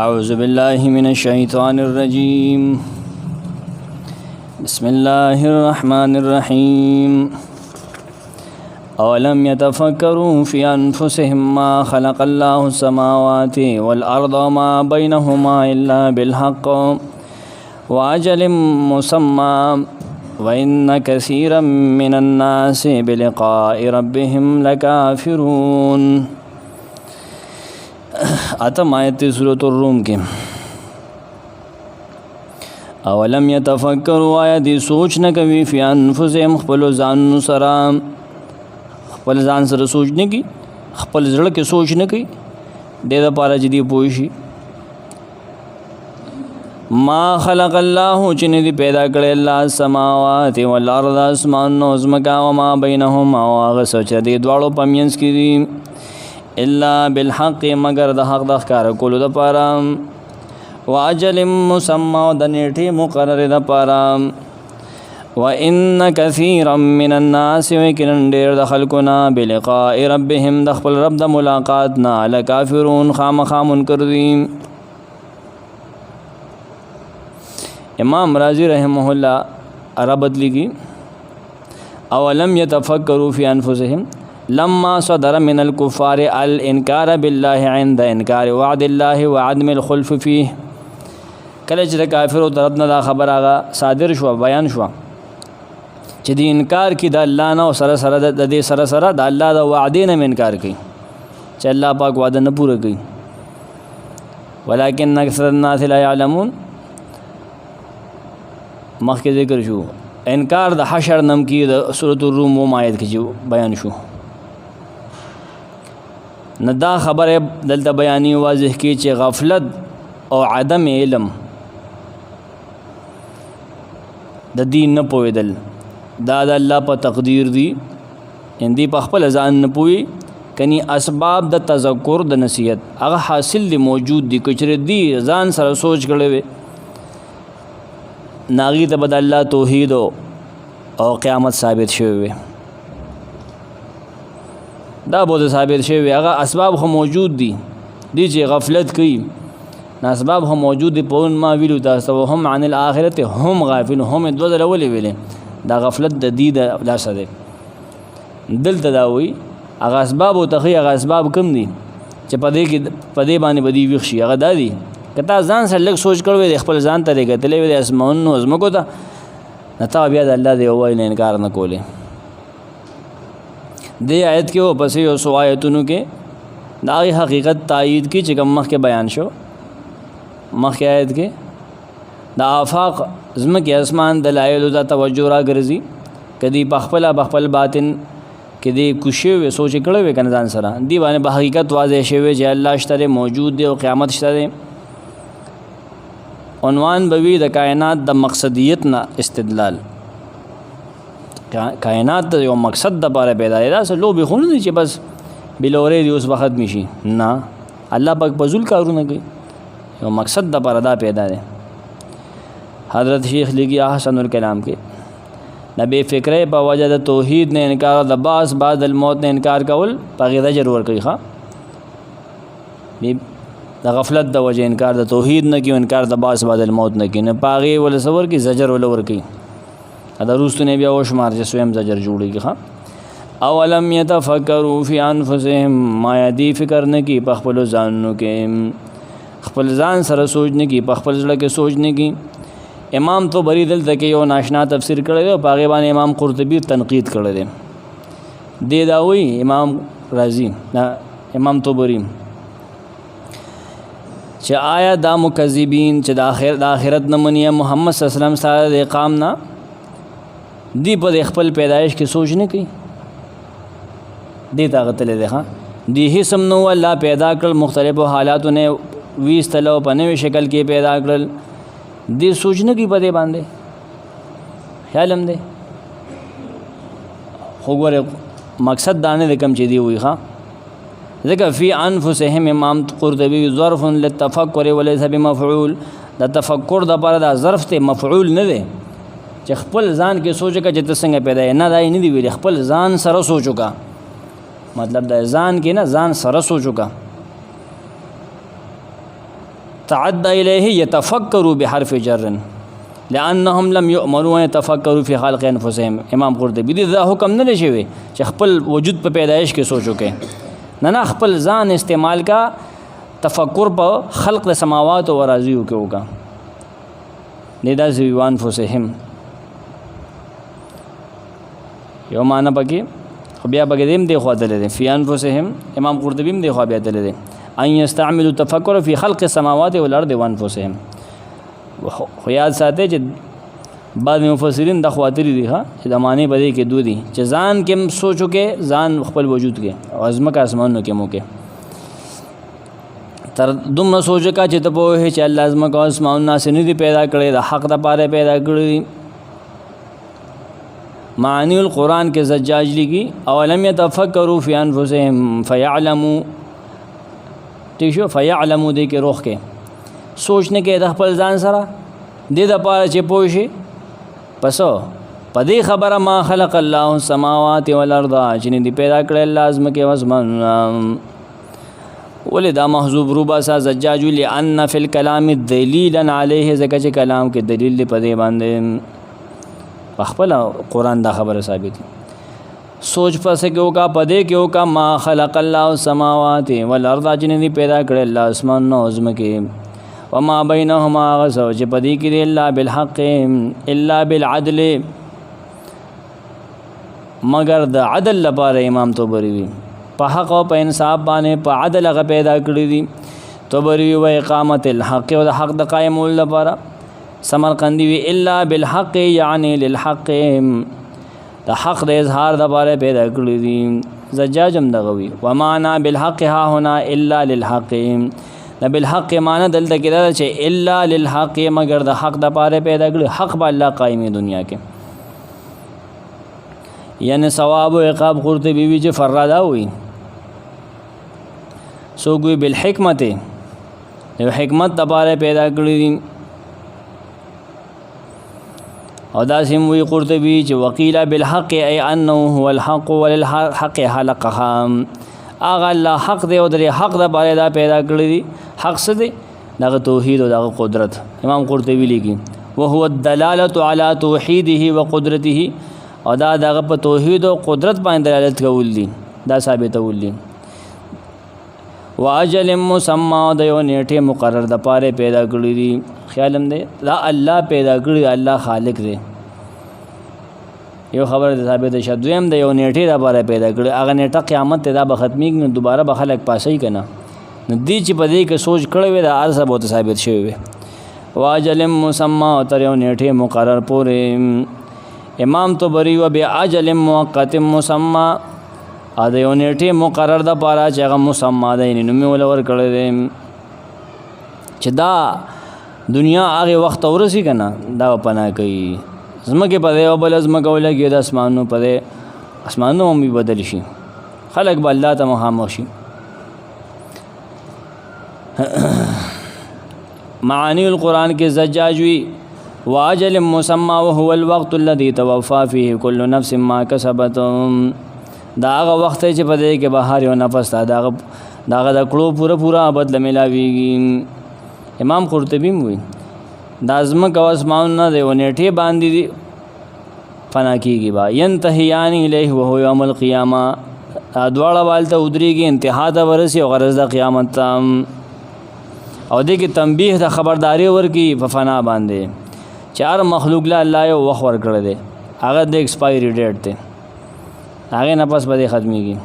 أعوذ بالله من الشيطان الرجيم بسم الله الرحمن الرحيم أولم يتفكروا في أنفسهم ما خلق الله السماوات والأرض وما بينهما إلا بالحق وأجل مسمى وإن كثيرا من الناس بلقاء ربهم لكافرون. اتم آیت سورۃ الروم کې اولم یتفکروا آیا دی سوچ نه کوي فی انفسهم خپل ځان سره خپل ځان سره سوچ نه کوي خپل زړه کې سوچ نه کوي د لپاره چې دی پوه شي ما خلق الله چې نه دی پیدا کړی الله السماوات والارض اسمان او زمکا او ما بینهما او هغه سوچ دی دواړو پمینس کې دي الا بالحق مگر د حق د ښکار کولو د پاره واجل مسمى د نیټه مقرر د پاره وان كثيرا من الناس وکن ډیر د خلقنا بلقاء ربهم د خپل رب د ملاقات نه لکافرون خامخا منکر دي. امام رازی رحمه الله عربت لگی اولم يتفکروا فی انفسهم لما صدر من الكفار الانکار بالله عند انکار وعد الله وعدم الخلف فيه. کله چې کافرو طرف نه دا خبر هغه صادر شو بیان شو چې دی انکار کی د الله نه او سره سره د دې سره سره د الله د وعده نه انکار کوي چې الله پاک وعده نه پوره کوي ولكن اکثر الناس لا يعلمون. مخکې ذکر شو انکار د حشر نم کی د سورۃ الروم و آیت کې بیان شو نه دا خبره دلته بیانی واضح کی چې غفلت او عدم علم د دین نه پوهېدل دا د الله په تقدیر دی اندی په خپل ځان نه پوي کني اسباب د تذکر د نصیحت هغه حاصل دی موجود دی کچره دی ځان سره سوچ کړي وي ناغي ته بد الله توحید او قیامت ثابت شوی وي دا بوده ثابت شوی هغه اسباب هم موجود دي چې غفلت کوي نه اسباب هم موجود دي په ما ویلو تاسو هم عن الاخرته هم غافل هم دوزل ولې ویلې دا غفلت د دې د لاسه ده دلته دا وي هغه اسباب او تخي هغه اسباب کم دي چې په دې باندې بدی ویښ شي هغه دادي کته ځان سره لږ سوچ کړو د خپل ځان ته لګتلې وي د اسمانونو زمکو ته نتا بیا د الله دی وای نه انکار نه کوله. دې آیت کې او پسې او سو آیتونو کې دا حقیقت تایید کی چې کوم مخکې بیان شو مخکې آیت کې د آفاق زمکه اسمان دلایل د توجه را ګرځي کدی بخپل باطن کې دې کوشي و سوچ کړو وي کنه ځان سره دی باندې په حقیقت واضح شوی چې الله شته موجود دی او قیامت شته. عنوان بوي د کائنات د مقصدیت نه استدلال کائنات د یو مقصد د لپاره پیدا دی دا لو به خونه دي چې بس بلورې دی اوس وخت میشي نه الله پاک بزول کارونه کوي یو مقصد د لپاره دا پیدا دی. حضرت شیخ لګي احسن الکلام کې د بے فکرې په وجه د توحید نه انکار د بعد الموت نه انکار کول په غیره ضرور کوي ښا د غفلت د وجه انکار د توحید نه کیو انکار د بعد الموت نه کینه پاغي ول صبر کی زجر ول ور کی دا روستونه بیا وشمار چې سویم زجر جوړیږي ها. اولم يتفکروا فی انفسهم ما یدی فکر نه کی په خپل ځانونو کې خپل ځان سره سوچ نه کی په خپل ځړه کې سوچ نه کی. امام تو بری دل تک یو ناشنا تفسیر کړی دی پاغي باندې امام قرطبی تنقید کړی دی دا وی امام رازی امام تو بری چې آیا دا مکذبین چې د آخرت نه منی محمد صلی الله علیه وسلم سره د اقام نه دی په خپل پیدایش کې سوچ نه کوي دی طاقت لري ها دی هیڅ نو الله پیدا کړ مختلفو حالاتو نه 20 تلو په نوې شکل کې پیدا کړل دی سوچ نه کوي په دې باندې خیال هم دی خو ګوره مقصد دانه د کم چې دی وي ها ذکر فی انفسهم امام قرطبی ظرف للتفکر وليس بمفعول دا تفکر د پر دا ظرف ته مفعول نه دی چې خپل ځان کې سوچ کا چې څنګه پیدا نه دی نه دی ویل خپل ځان سره سوچو کا مطلب د ځان کې نه ځان سره سوچو کا تعدى الیه یتفکروا بحرف جر لانهم لم یؤمروا یتفکروا فی خلق انفسهم. امام قرطبی دې دا حکم نه شوی چې خپل وجود په پیدایش کې سوچو کې، نه خپل ځان استعمال کا تفکر په خلق د سماوات او اراضیو کې وکا. نه دا ځوان انفسهم یو معنا پکې خو بیا پکې دیم دی خو دلته فی انفسهم. امام قرطبی هم دی خو بیا دلته ان یستعملوا التفکر فی خلق السماوات والارض وانفسهم. خو یاد ساته چې بعض مفسرین د خواتری دي ها چې د معنی بده کې دو دي چې ځان کې سوچو کې ځان خپل وجود کې او ازمکه اسمانونو کې مو کې تر دومره سوچ کا چې ته په چې الله ازمکه اسمانونو نه سن دي پیدا کړي د حق د پاره پیدا کړي. معانی القرآن کے زجاج لگی اولم یتفکروا فی انفسهم فیعلموا ٹھیک شو فیعلموا دے کے روح کے سوچنے کے د خپل ځان سره دې د پاره چې پوه شي پسو پدې خبره ما خلق الله السماوات والارض چې دې پیدا کړل الله ازمکه واسمان ولدا محذوب روبا سا زجاج لان فی الكلام دلیلا علیه زکه چې کلام کې دلیل پدې باندې خپل قرآن دا خبره ثابت سوچ پسې کې وکا پدې کې وکا ما خلق الله السماوات والارض چې دې پیدا کړل الله اسمان نو ازمکه وما بینهما غزو چې پدې کې دی الله بالحق الا بالعدل مگر د عدل لپاره امام طبری وی په حق او په انصاف باندې په عدل غ پیدا کړی دي. طبری و اقامت الحق او د حق د قائمول لپاره. سمرقندی وی الا بالحق یعنی للحق د حق د اظهار لپاره پیدا کړی دي. زجاجم دغوی ومانا بالحق ها هنا الا للحق بالحق معنی دلته کې دا چې الا للحق مگر د حق د پاره پیدا کړي حق به الله قائمي دنیا کې یعنی ثواب او عقاب قرطبی وی چې فرادا وي سو کوئی بالحکمت یو حکمت د پاره پیدا کړي دي او دا سیم وی قرطبی چې وقیل بالحق ای انه هو الحق وللحق خلقها اغه الله حق دی او د حق د باره دا پیدا کړی دی. حق څه دی؟ دغه توحید او دغه قدرت. امام قرطبی لیکي وهو الدلاله على توحیده وقدرته او دا دغه په توحید او قدرت باندې دلالت کول دي دا ثابتول دي. واجل مسمى د یو نیټه مقرر د پاره پیدا کړی دي. خیالم دی دا الله پیدا کړی الله خالق دی. یو خبر د ثابت شدویم د یو نیټه د باره پیدا کړي هغه نیټه قیامت ته دا به ختمېږي نو دوباره به خلک پاسې کنه نو دی چې په دې کې سوچ کړی وي د ارزه به ثابت شوی وي. واجل مسمى تر یو نیټه مقرر پورې. امام طبری و بیا اجل موقت مسمى ا د یو نیټه مقرر د پاره چې هغه مسمى ده نو مې ولور کړی دی چې دا دنیا هغه وخت ورسی کنه دا پناه کوي زمکه په دی او بل زمکه ولګي د اسمانو په دی اسمانو هم بدل شي خلق به الله ته مخامخ شي. معانی القرآن کې زجاج وی واجل مسمى وهو الوقت الذي توفى فيه كل نفس ما كسبت دا هغه وخت چې په دی کې بهر یو نفس داغه د کړو پورا بدل ملاويږي. امام قرطبی وی دا ازمکه او اسمان نه دی ونیټه باندې دی فنا کیږي با ينتهيان الیه وهو یوم القیامه ادواړه والته ودریږي انتها ته ورسی او غرض د قیامت او دې کې تنبیه د خبرداري ورکی په فنا باندې چار مخلوق لا الله یو وخت ور کړی دی هغه د ایکسپایری ډیټ ته هغه نه پس به ختميږي.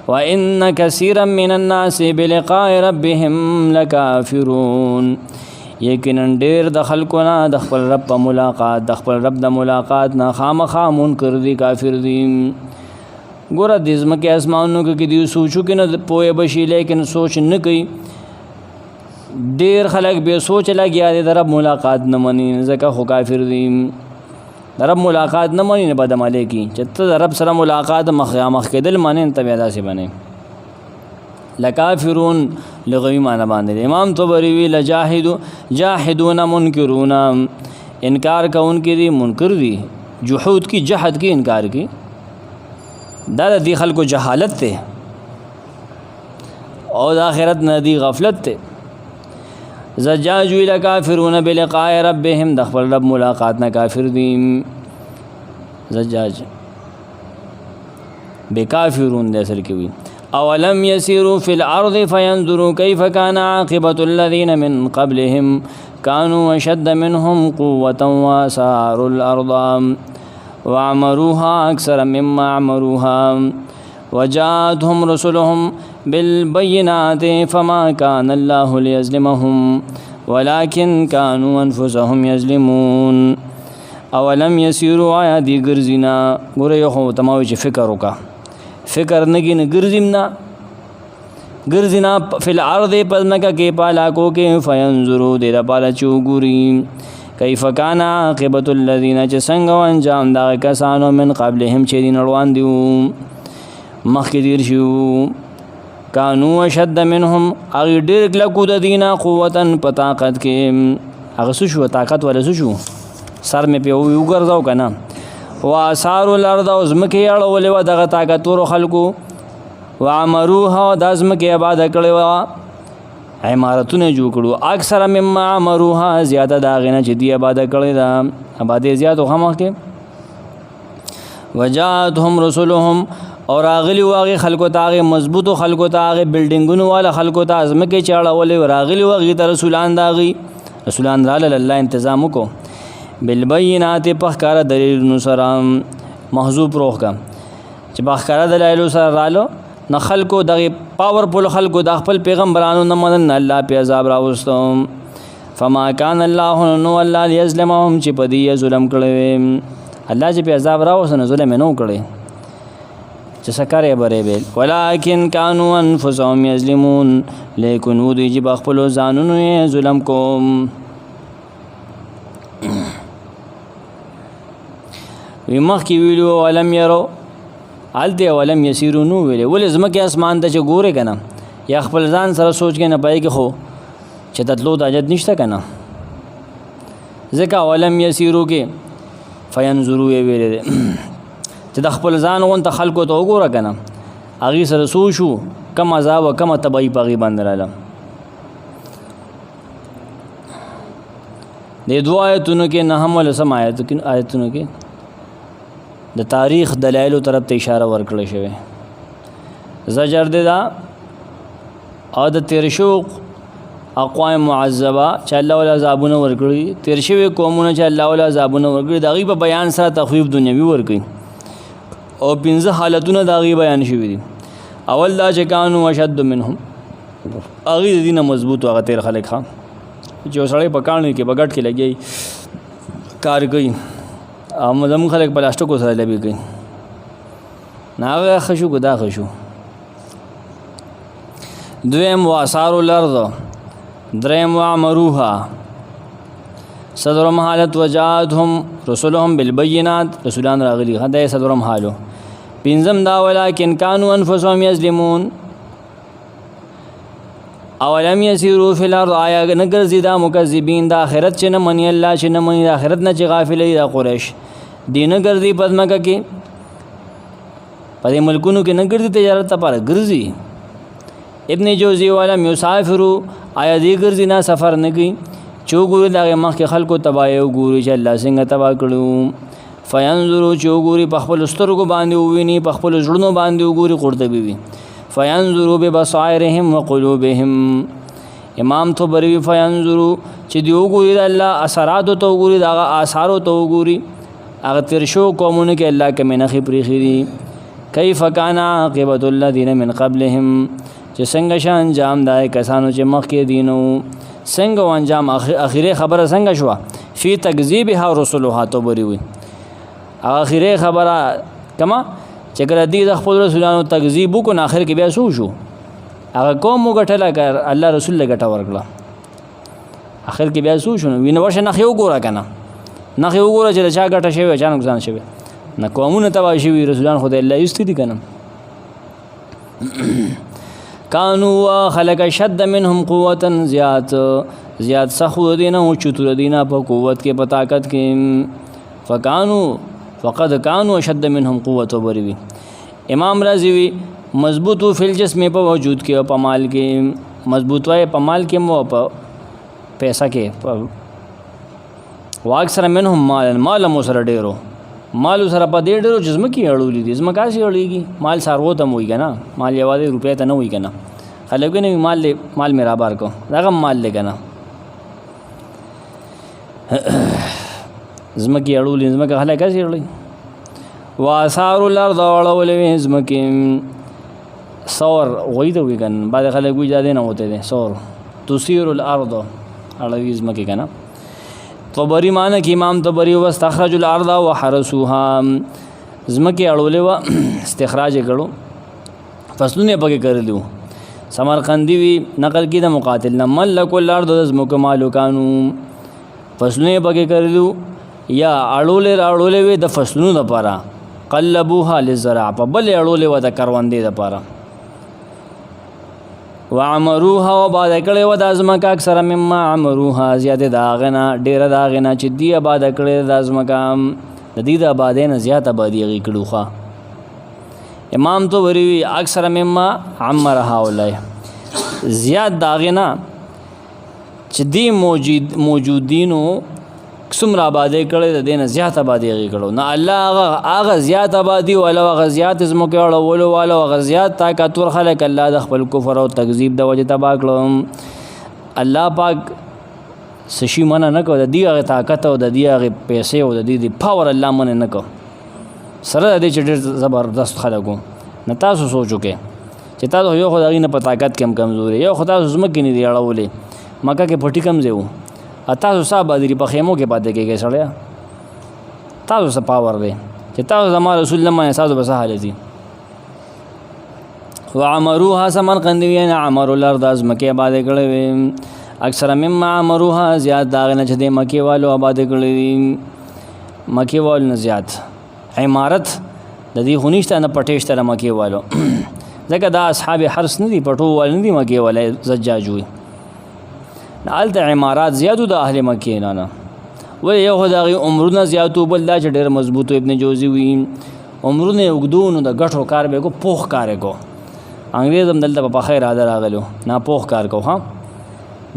وان كثيرا من الناس بلقاء ربهم لكافرون یقینا ډیر د خلکو نه د خپل رب په ملاقات د خپل رب د ملاقات نه خامخا منکر دي کافر دي. ګوره د ځمکې اسمانونو کې دی سوچو کې نه پوهه بشي لیکن سوچ نه کوي. ډیر خلک به سوچ لګیا دي د رب ملاقات نه مني ځکه خو کافر دي. د رب ملاقات نه مني نه بد عمل کی چې ته د رب سره ملاقات مخامخ کېدل معنی ته بیا داسې بنه لکافرون لغوی معنی باندې. امام طبری وی جاحدون منکرون انکار کوونکي دي منکر دي جحود کی جحد کی انکار کی دا د دې خلکو جهالت ته او د آخرت نه دی غفلت ته. زجاج وی لکافرون بلقاء ربهم د خپل رب ملاقات نه کافر دي. زجاج بکافرون د اصل کې وي. اولم يسيروا في الارض فينظروا كيف كان عاقبة الذين من قبلهم كانوا اشد منهم قوة وآثاروا الارض وعمروها اكثر مما عمروها وجاءتهم رسلهم بالبينات فما كان الله ليظلمهم ولكن كانوا انفسهم يظلمون. اولم يسيروا آیا دی ګرځینا ګوره یو خو تماوي چې فکر وکا فکر نگی نه ګرځینا فی الارض پزمکا کې پالاکو کې فینظروا دې د پالا چوغوري کیف کان عاقبۃ الذین چې څنګه انجام دا کسانو من قبلهم چې دین روان دیو مخکې دیر شو کانو اشد منهم اغه ډیر کلکو د دینه قوتن په طاقت کې هغه شو طاقت ولا شو سر مې په یو ګرځاو کنه واسار الارض ازمکه اړولې و دغه طاقت ور خلکو وعمروها د ازمکه آباد کړي و عمارتونه جوړ کړو اکثر مما عمروها زیاده دا غنه چې دی آباد کړي دا آبادی زیات خو مخکې وجاءتهم رسلهم اور اغلی واغی خلکو تاغه مضبوطو خلکو تاغه بلډینګونو والا خلکو ته ازمکه چاړولې راغلی واغی ته رسولان داغي رسولان را الله تنظیم کو بالبينات پخکار دلیل سره محذوب روح کا چې پخکار دلیل سره رالو نه خلکو دغه پاورفل خلکو د خپل پیغمبرانو نه منن الله په عذاب راوستم فما كان الله نو الله یظلمهم چې په دې ظلم کړي الله چې په عذاب راوستنه ظلم نه کړي چې سکارې بره بیل ولکن كانوا انفسهم یظلمون لیکن و دې چې خپل ځانونو ظلم کوم وی مخ کی ویلو ولم يرو الته ولم يسيروا نو ویلې ول زمکه اسمان ته چې ګوره کنه یا خپل ځان سره سوچ کې نه پای کې خو چې تطلو د اجد نشته کنه ځکه ولم يسيروا کې فينظروا ویلې چې د خپل ځان غون ته خلکو ته وګوره کنه اغي سره سوچو کم عذاب او کم تبعی پغي باندې رااله د دوه آیتونو کې نه هم ول سم آیتونو کې د تاریخ دلایل طرف ته اشاره ورکړل شوی زجر دا او د تیرشو اقوام معذبه چې الله ولا عذابونه ورکړي تیرشو قومونه چې الله ولا عذابونه ورکړي دغه په بیان سره تخویف دنیوي ورکړي او پنځه حالتونه دغه بیان شوی دي اول دا چې کانو اشد منهم اغه دینه مضبوط او غتیر خلک ها چې سړی په کانو کې بغټ کې لګي کار کوي زمون خلک پلاستیکو سره لبي کوي ناغه خشو ګدا خشو دویم واسار الارض دریم وعمروها صدرم حالت وجاءتهم رسلهم بالبينات رسولان راغلي هدا صدرم حالو پنځم دا ولکن كانوا انفسهم يظلمون اولم يسيروا في الارض آیا نگر زیدا مکذبین دا آخرت چې نه منی الله چې نه منی آخرت نه چې غافل دي دا قریش دین ګرځي پدمکه کې په ملکونو کې نه ګرځي تجارت لپاره ګرځي ابن جوزی ولم يسافروا آیا دې ګرځي نه سفر نه کوي چوغوري دا مخ کې خلکو تباہي او ګوري چې الله څنګه تباہ کړو فینظروا چوغوري په خپل سترګو باندې وویني په خپل ژوندونو باندې وګوري قرطبي وي فینظروا ببصائرهم وقلوبهم امام طبری فینظروا چې دی وګوري د الله اثرات او وګوري د آثار او وګوري هغه ترشو قومونه کې الله کې منخي پریخي کیف کان عاقبۃ الذین من قبلهم چې څنګه شان انجام دای کسانو چې مخکې دینو څنګه انجام اخیره خبره څنګه شو فی تکذیبها رسلها طبری وي اخیره خبره کما چې کله دې د خپل رسولانو تکذیب وکړ اخر کې بیا شو هغه قوم وګټله کړ الله رسول له ګټه ورکړه اخر کې بیا شو وینه ورشه نه خو ګوره کنه نه خو ګوره چې چا ګټه شوی چا نقصان شوی نه قومونه تبا شوی رسولان خدای الله یستدي کنه کانوا خلق شد منهم قوتا زیات سخو دینه او چتور دینه په قوت کې په طاقت کې فقد كانوا اشد منهم قوه وبروي امام رازي وي مضبوط فی الجسم په وجود کې او په مال کې مضبوط وای په مال کې مو په پیسہ کې واکثر منهم مال مو سره ډیرو مال سره په دې ډیرو چې ځمکې اړولې دي ځمکه سي اړېږي مال سارو ته وي کنه مال یوازې روپیا ته نه وي کنه خلک نه مال مې را بار کو دغه مال لګنه ځمکې اړولې ځمکه خلک سي اړولې واثار الارض اړولې ځمکې سور وای ته وي کنه بعد خلک وي جاده نه ہوتے دي سور تسير الارض اړوي ځمکې کنه طبری معنی کې امام طبری واستخرج الارض وحرسوها ځمکې اړولې و استخراج کړو فصلونه پکې کړلو سمرقندی وی نقل کې د مقاتل نه ملک الارض ځمکه مالکانو فصلونه پکې کړلو یا اړولې وی د فصلونو لپاره قلبوها للزرع په بل اړولې و د کروندې لپاره وعمروها وباد کړي و د ازمکه اکثر مما عمروها زیاته داغنا ډیر داغنا چې دی آباد کړي د ازمکه د دې د آبادې نه زیات آبادی غي کړوخه امام تو وری اکثر مما عمرها ولای زیات داغنا چې دی موجودینو څومره آبادی کړي د دې نه زیات آبادی غي کړو نه الله هغه زیات آبادی ولا هغه زیات زمکه اړولو ولا هغه زیات طاقت ور خلق الله د خپل کفر او تکذیب د وجه تبا کړم الله پاک سشي منه نه کو د دې هغه طاقت او د دې هغه پیسې او د دې پاور الله منه نه کو سره د دې ډېر زبردست خلکو نه تاسو سوچو کې چې تاسو یو خدای نه په طاقت کم کمزوري یو خدای زمکه نه دی اړولې مکه کې پټی کم زیو تاسو صاحب دې په خیمو کې پاتې کېږي سړیا تاسو څه پاور دی چې تاسو زموږ رسول الله ما تاسو به حالت دي وعمروها سمرقندیان عمر الارض از مکه آباد کړي اکثر مما عمروها زیات داغنه چې د مکه والو آباد کړي مکه والو نه زیات عمارت د دې خونیشته نه پټېشته مکه والو ځکه دا اصحاب حرس نه دي پټو وال نه دي مکه والے زجاج وي نالته عمارات زیاتو د اهل مکه نه و یو خدای عمرونه زیاتو بل دا چې ډېر مضبوط ابن جوزی وی عمرونه وګدون د غټو کار به کو پوخ کار کو انګريز هم دلته په خیر حاضر راغلو نه پوخ کار کو ها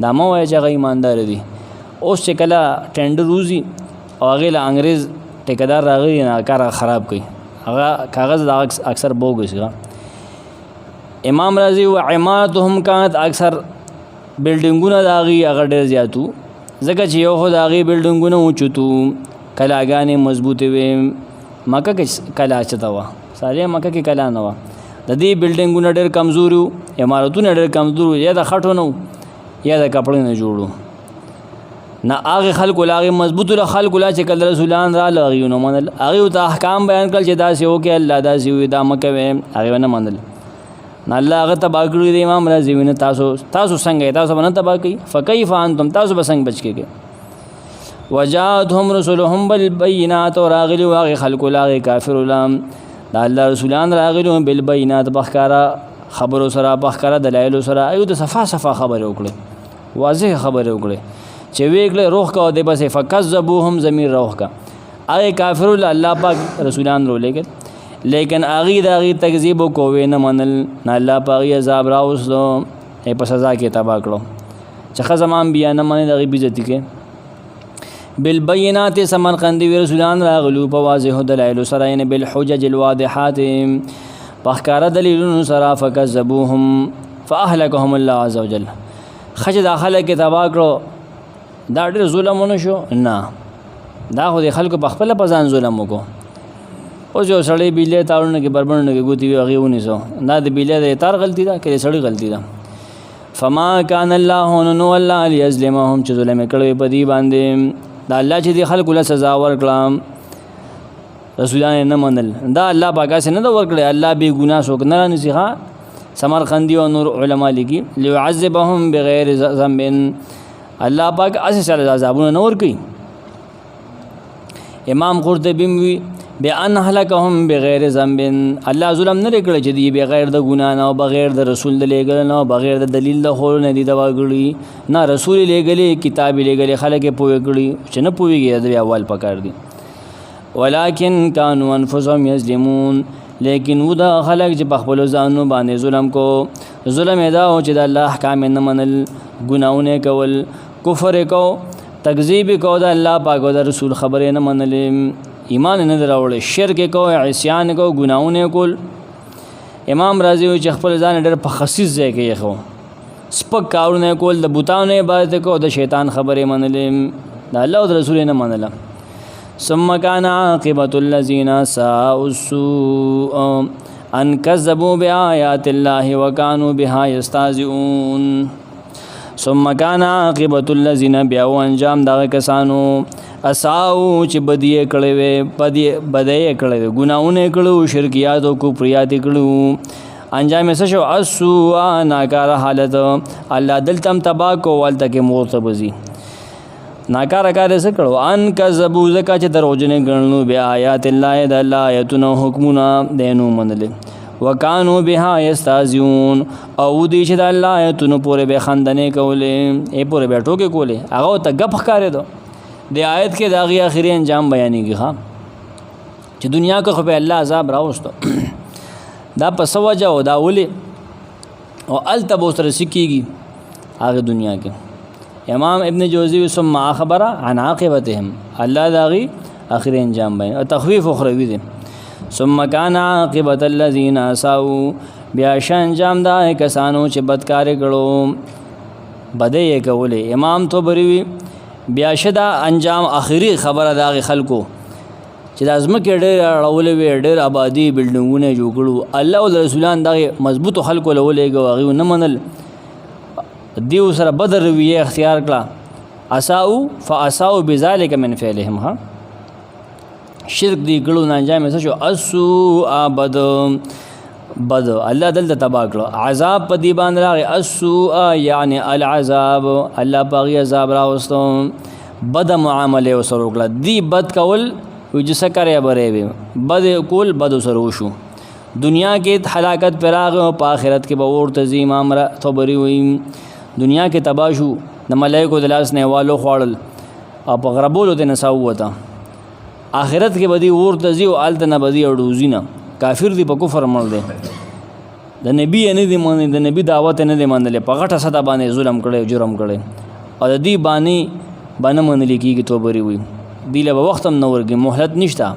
دا مو وای چې غي ایماندار دي اوس چې کله ټینډر روزي او هغه له انګريز ټیکدار راغلی نه کار خراب کړي هغه کاغذ دا اکثر بوګس امام رازی و عمارتهم كانت اکثر بلډینګونه داغي هغه ډېر زیاتو ځکه چې یو خو داغي بلډینګونه اوچتو کلاګانې مضبوطې وي مکه کې کلا چتا و ساري مکه کې کلا نه و د دې بلډینګونه ډېر کمزورو عمارتونه ډېر کمزورو یا د خټو نو یا د کپړو نه جوړو نه هغه خلکو لاغي مضبوط له خلکو لا چې کله رسولان را لاغي نو منل هغه ته احکام بیان کړ چې دا سی او کې الله دا سی وي دا مکه هغه نه منل نه الله هغه تبا کړی دی امام رازی وینه تاسو څنګه تاسو باندې تبا کوي فكيف انتم تاسو به څنګه بچ کېږئ وجاءتهم رسلهم بالبينات وراغلي واغ خلق لاغ کافر لام دا الله رسولان راغلي بالبينات بخکارا خبر سره بخکارا دلایل سره ایو د صفه خبر وکړي واضح خبر وکړي چې ویګله روح کا د بس فکذبوهم ضمیر روح کا اي کافر الله پاک رسولان رو لیکن اغي داغي تکذیب کو نه منل نه الله پاک عذاب راوسلو په سزا کې تبا کړو چې خزمان بیا نه منل دغه بیزتی کې بالبينات سمرقندی رسولان راغلو په واضح دلایل سره نه بالحجج الواضحات پخکار دلیلون سره فکذبوهم فاهلكهم الله عز وجل خج داخله کې تبا کړو دا ډېر ظلمونه شو نه دا خو د خلکو په خپل په ځان ظلم وکړو او جو سړی بیله تارونه کې بربند کې ګوتی وی هغه ونیسو دا د بیله د تار غلطی ده کې سړی غلطی ده فما كان الله نو الله ليظلمهم چې ظلم کړي په دی باندې دا الله چې د خلکو له سزا ورکړم رسولان نه منل دا الله پاکه سره نه ورکړي الله به ګناه شو نه نصيحه سمرقندی او نور علما لګي ليعذبهم بغیر ذنب الله پاک اساس عذابونه نور کوي امام قرطبی وی بان هلاکهم بغیر ذنب الله ظلم نه کړی چې دی بغیر د ګنا نه او بغیر د رسول د لګل نه او بغیر د دلیل د خور نه دی دا وګړي نه رسول لګلې کتاب لګلې خلک پوي کړی چې نه پويږي د اول پکار دي ولکن كانوا انفسهم یظلمون لیکن ودا خلک چې په خپل ځانو باندې ظلم کو ظلم ادا او چې د الله احکام نه منل ګناونه کول کفر کو تکذیب کو د الله پاک او د رسول خبرې نه منلې ایمان نه دراوړې شرک کو عصیان کو ګناونه کول امام رازی وی چې خپل ځان ډېر په خصیص ځای کې خو سپک کارونه کول د بوتانو عبادت کو د شیطان خبرې منلې د الله او د رسول نه منله ثم كان عاقبة الذين ساءوا السوء ان كذبوا بآيات الله وكانوا بها يستهزئون ثم كان عاقبة الذين بیا انجام دغه کسانو اساو چې بدیه کړي وي بدیه کړي وي ګناونه کړو شرکیات او کفریات کړو انجام یې شو اسوا ناکار حالت الله دلتم تبا کو ولته کې مرتبزي ناکار کار څه کړو ان کذبوا زکه چې دروژنه ګڼلو بیا آیات الله د الله آیاتونو حکمونه دینو منل وکانو بها یستهزئون او دې چې د الله آیاتونو پورې به خندنې کولې ای پورې به ټوکې کولې هغه ته غپ ښکارې دو د آیت کې د هغې آخري انجام بیانېږي ښه چې دنیا کې خو به الله عذاب راوستو دا په څه وجه او دا ولې او هلته به ورسره څه کېږي هغه دنیا کې امام ابن جوزی ثم اخبر عن عاقبتهم الله د هغې آخري انجام بیان او تخویف اخروي دی ثم كان عاقبة الذين اساءوا بیا ش انجام دا کسانو چې بدکارې کړو بدې یې کولې امام طبري بیا شدا انجام آخري خبره د خلکو چې د ازمکه ډېر اړولې وي ډېر آبادی بلډینګونه جوړ کړو الله او رسولان دغه مضبوط خلکو لولېږي هغه نه منل دیو سره بدر رویه اختیار کړه اساءوا فاساءوا بذلك من فعلهم ها شرک دی کړو نه انجام یې شو اسوء بد الله دلته تبا کړو عذاب په دی باندې راغی اسوء یعنی العذاب الله پاغي عذاب راوستو بد معامله وسره وکړه دی بد کول وجسه کرے بره وي بد کول بد سره وشو دنیا کې هلاکت پراغ او په آخرت کې به ورته زی امام طبری وي دنیا کې تباشو د ملائکو د لاس نه والو خوړل او په غربولو د نساو وته آخرت کې بدی ورته زی او الته نه بدی اډوزینه کافر دی په کفر مړ دی د نبی نه دی مونږ د نبی دعوت نه دی منل په غټه صدا باندې ظلم کړي جرم کړي او د دې باندې منل کیږي توبري وي دی له وخت هم نو ورګي مهلت نشتا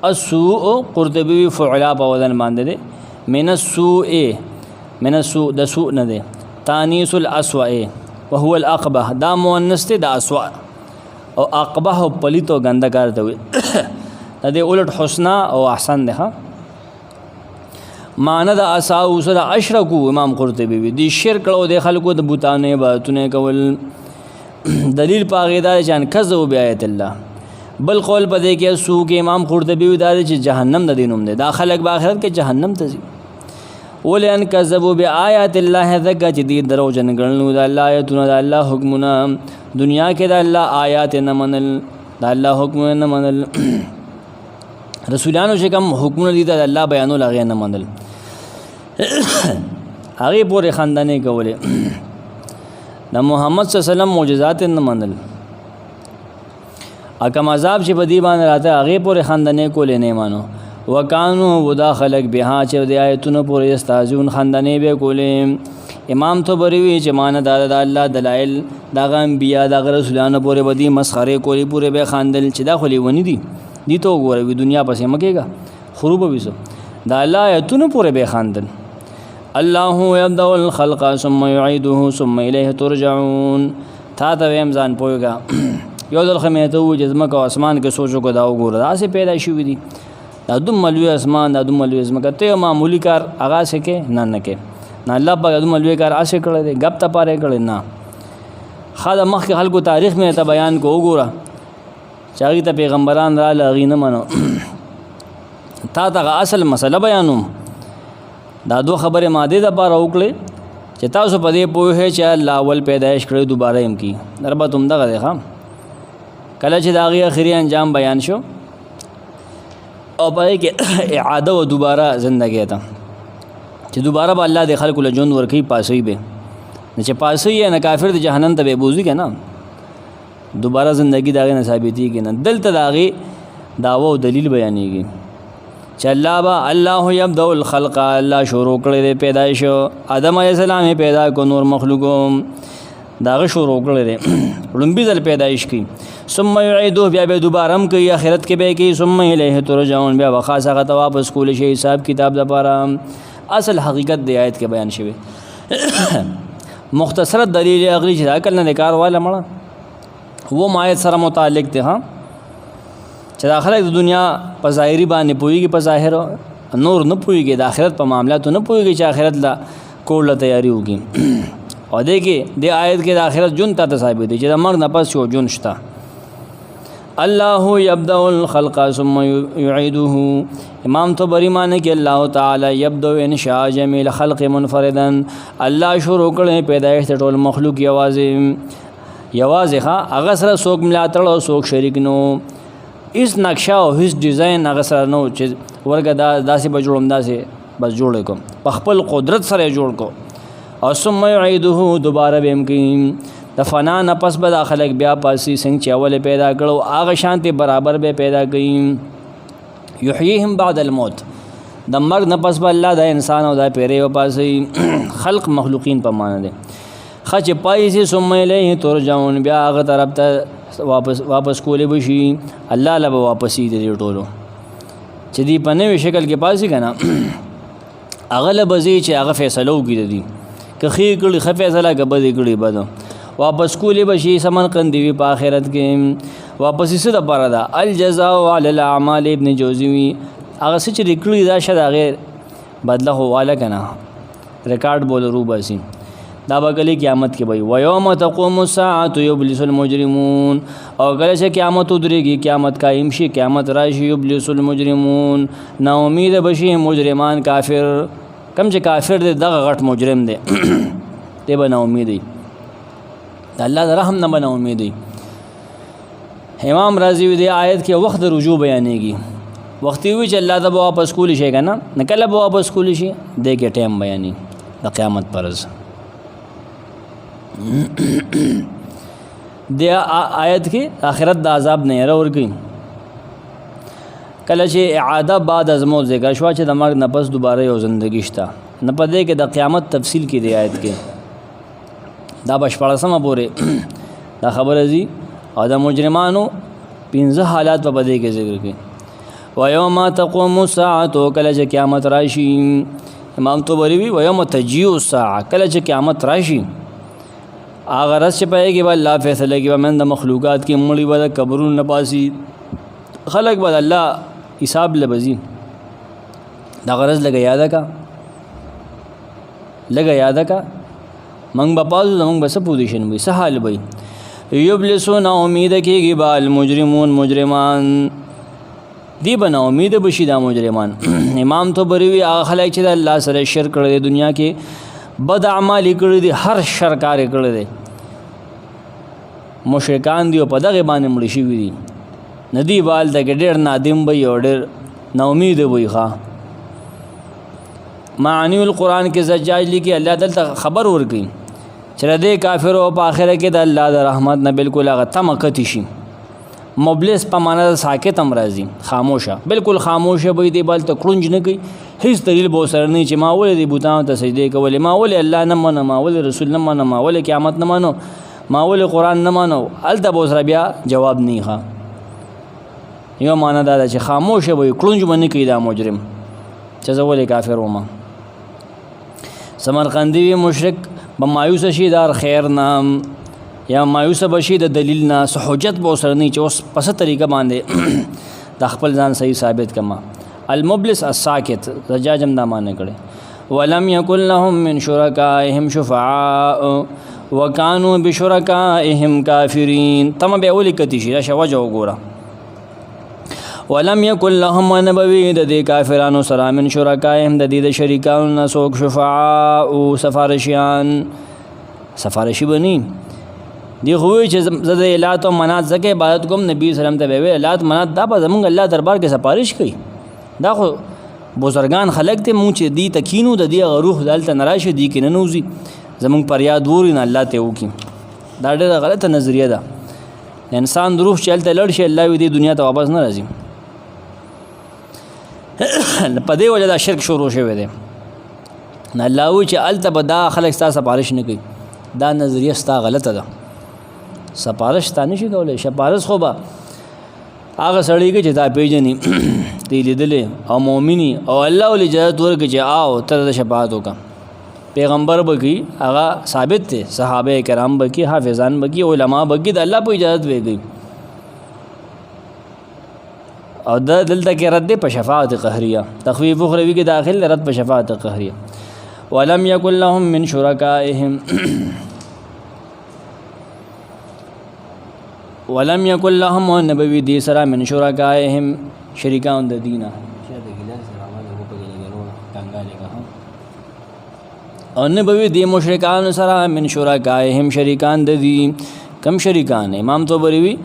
السوء قرطبي فعلا په وزن باندې دی من السوء د سوء نه دی تانیس الاسوء وهو الاقبح دا مؤنث دی د اسوء او اقبح او پلیت او ګنده کار ته وي د دې الټ حسنا او احسن ده معنی د اساو سره اشرکو امام قرطبي وي د شرک او د خلکو د بوتانه عبادتونه کول دلیل پاغه دا جان کذو بیات الله بل قول پدې کې سو کې امام قرطبي وي دا چې جهنم د دینوم ده دا خلک په آخرت کې جهنم ته ځي ولئن كذبوا بآيات الله ذکا چې دې دروژن ګڼلو د الله آیاتونه د الله حکمونه دنیا کې د الله آیات نه منل د الله حکم نه منل رسولانو چې کوم حکمونه دي د الله بیانول هغه نه منل هغه پورې خندانې کولې د محمد صلی الله علیه وسلم معجزات نه منل اکم عذاب چې په دې باندې راته هغه پورې خندانې کولې نه مانو وکانو ودا خلق بها چې د آیتونو پورې استازون خندانې به کولې امام طبری وی چې مان د الله دلایل د انبیا د رسولانو پورې بدی مسخره کولی پورې به خاندل چې دا خلی ونی دي دي ته وګوره دنیا پسې مکیږي خروب وسو د الله آیتونو پورې به خاندل الله يبدأ الخلق ثم يعيده ثم اليه ترجعون تا ته هم ځان پويګه یو ځل خمیته و جسمه کو اسمان کې سوچو کو دا وګوره دا سه پیدا شوې دي دا دوم ملوي اسمان دا دوم ملوي زمکه ته معمولی کار هغه سه کې نه کې نه الله په دوم ملوي کار اسه کړل دي غب ته پاره کړل نه خاله مخ خلکو تاریخ مې ته بیان کو وګوره چاغي ته پیغمبران را لغی نه منو تا ته اصل مسله بیانوم دا دو خبره ماده د پاره وکړي چې تاسو په دې پوهه چې الله اول پیدائش کړو دوباره هم کی دربه تم دغه ده کله چې داغي اخري انجام بیان شو او پای کې اعاده او دوباره زندگی ته چې دوباره به الله د خلکو له ژوند ورکی پاسوي به نه چې پاسوي نه کافر د جهنم ته به بوزي کنه دوباره زندگی داغه نه ثابتي کنه دلته داغي داوا او دلیل بیانېږي چې الله یبدأ الخلق، الله شروع کړی دی پیدایش. آدم علیه السلام یې پیدا کو، نور مخلوقو داغه شروع کړی دی لومبي ځل پیدایش کی. ثم یعیدو، بیا به دوباره هم کوي، آخرت کې به کوي. ثم الیه ترجعون، بیا به خاص هغه ته واپس کولی شي حساب کتاب لپاره. اصل حقیقت دی آیت کې بیان شوی. مختصر دلیل اغلی چې عقل نه کار والا مړه و آیت سره متعلق دی. ها چې د خلک د دنیا په ظاهري باندې پوهېږي، په ظاهر نور نه پوهېږي، د آخرت په معاملاتو نه پوهېږي چې آخرت لا کول له تیاری وکړي. او دې کې د آیت کې د آخرت ژوند ته ثابت دی چې د مرګ نه پس یو ژوند شته. الله یبدأ الخلق ثم یعیده. امام طبری معنی کې الله تعالی یبدأ انشاء جمیل خلق منفردا، الله شروع کړي پیدایش ته ټول مخلوق یوازې هغه سره څوک ملاتړ او څوک شریک نو، هیڅ نقشه او هیڅ ډیزاین هغه سره نو چې ورګه داسې به جوړم، داسې بس جوړ کوم، په خپل قدرت سره جوړ کو. او ثم یعیده، دوباره به هم کوي. د فنا نه پس به دا خلک بیا پاسي څنګه چې اول پیدا کړو هغه شانتي برابر به پیدا کوي. یحییهم بعد الموت، د مرګ نه پس به الله د انسان او د پیرې وپاسي. خلق مخلوقین په معنی دی. خچ پایسي ثم الیه ترجعون، بیا هغه طرف ته واپس کولی بشي، الله له به واپسي دي ټولو چې دی په نوې شکل کې پاسي کنه. هغه له بزي چې هغه فیصله وکړي دي که خې کړي ښه فیصله، که بدې کړي بده، واپس کولی بشي. سمرقندي وي په آخرت کې واپس څه دپاره ده؟ الجزاء علی الاعمال. ابن جوزی وي هغه څه چې کړي دا شه د هغې بدله خو واله که نه ریکارډ بوله رو باسي. دا به کله قیامت کې وي. ویوم تقوم الساعة یبلس المجرمون، او کله چې قیامت ودرېږي، قیامت قایم شي، قیامت راشي، یبلس المجرمون، نا امید بشي مجرمان کافر. کم چې کافر دی دغه غټ مجرم دی دی به نا امید دی، د الله د رحم نه به نا امید دی. امام رازی وی دی آیت کې وخت د رجوع بیانېږي. وخت وی چې الله ته به واپس کولی شي که نه کله به واپس کولی شي، دی کې ټایم بیانې د قیامت پر ورځ. د آیت کې آخرت د عذاب نه یره ورکوي. کله چې اعاده بعد از موت ذکر شوه چې د مرګ نه پس دوباره یو زندګي شته، نه په دې کې د قیامت تفصیل کې دی آیت کې. دا به 14مه پورې دا خبره ځي. او د مجرمانو 15 حالات په دې کې ذکر کوي. ویوم تقوم الساعة، کله چې قیامت راشي. امام طبری وی ویوم تجیء الساعة، کله چې قیامت راشي هغه ورځ چې پای کې به الله فیصله کوي، من د مخلوقات کې مړي به د قبرونو نه باسي، خلق به الله حساب لبزي. دا غرض لګه یاده کا منګ به پازو زمونږ به څه پوزیشن وي، څه حال وي. یبلسون، امید کېږي به المجرمون، مجرمان دی به نا امید بشي دا مجرمان. امام طبری وی هغه خلک چې د الله سره شرک کړی دی، دنیا کې بد اعمال کړی دي، هر شر کار کړی دی، مشرکان دی او په دغه باندې مړ شوي دي، ندی بال ته ډېر نادم وي او ډېر نا امید وي. معانی القرآن کې زجاج لیکي الله دلته خبر ورکوي چې د کافر او په آخرت کې د الله د رحمت نه بالکل هغه تمه کتی شي. مبلس په معنا د ساکت هم راځي، خاموشه، بالکل خاموشه به دی، بل ته کړنج نه کوي، هیڅ دلیل به سره نه چې ما ولې دی بوتانو ته سجدې کولې، ما ولې الله نه منم، ما ولې رسول نه منم، ما ولې قیامت نه منم، ما ولې قرآن نه منم. هلته به سره بیا جواب نه ښه. یو معنا دا ده چې خاموشه به کړنج به نه کوي دا مجرم چې زه ولې کافر وم. سمرقندي وي مشرک به مایوسه شي دار خیر نه، یا مایوسه بشي د دلیل نه، څه حجت به ورسره نه چې اوس په څه طریقه باندې د خپل ځان صحیح ثابت کما. المبلس الساکت، زجاج هم دا معنی کړی. ولم یکن لهم من شرکائهم شفعاء وکانوا بشرکائهم کافرین. تمه به اولی کتی شي، راشه وجه وګوره. ولم یکن لهم نبوی د دې کافرانو سره من شرکائهم د دې د شریکانو نه څوک شفعاء سفارشیان، سفارشی بنی دی خوی چې زه د الات او منات زکه عبادت کوم. نبی سلام ته وی الات منات دا به زمونږ الله دربار کې سفارش کوي، دا خو بزرگان خلق ته مونږ چې دی تکینو د دې روح دلته نراشه دی کې نه نوزي زمونږ پر یاد ورین الله ته وکي. دا ډېره غلطه نظریه ده. انسان روح چې هلته لړ شي الله وي دې دنیا ته واپس نه راځي. په دې وجه دا شرک شروع شوی دی. نه الله وایي چې هلته به دا خلک ستا سپارش نه کوي. دا نظریه ستا غلطه ده. سپارش ستا نه شي کولی. سپارش خو به هغه سړی کوي چې تا پېژني ته لیدلی او مؤمني او الله ولې اجازت ورکړي چې آو ته د شفاعت وکړه. پیغمبر به کوي هغه ثابت دی. صحابه کرام به کوي، حافظان به کوي، علما به کوي، د الله په اجازت به کوي. او دا دلته کې رد دی په شفاعت قهریه. تخویف اخروی کې داخل رد په شفاعت قهریه. ولم یکن لهم من شرکائهم ولم یکن لهم نبوی دی سره من شرکائهم شریکان د دینه او نبوی دی مشرکان سره من شرکائهم شریکان د دی. کم شریکان؟ امام طبری وی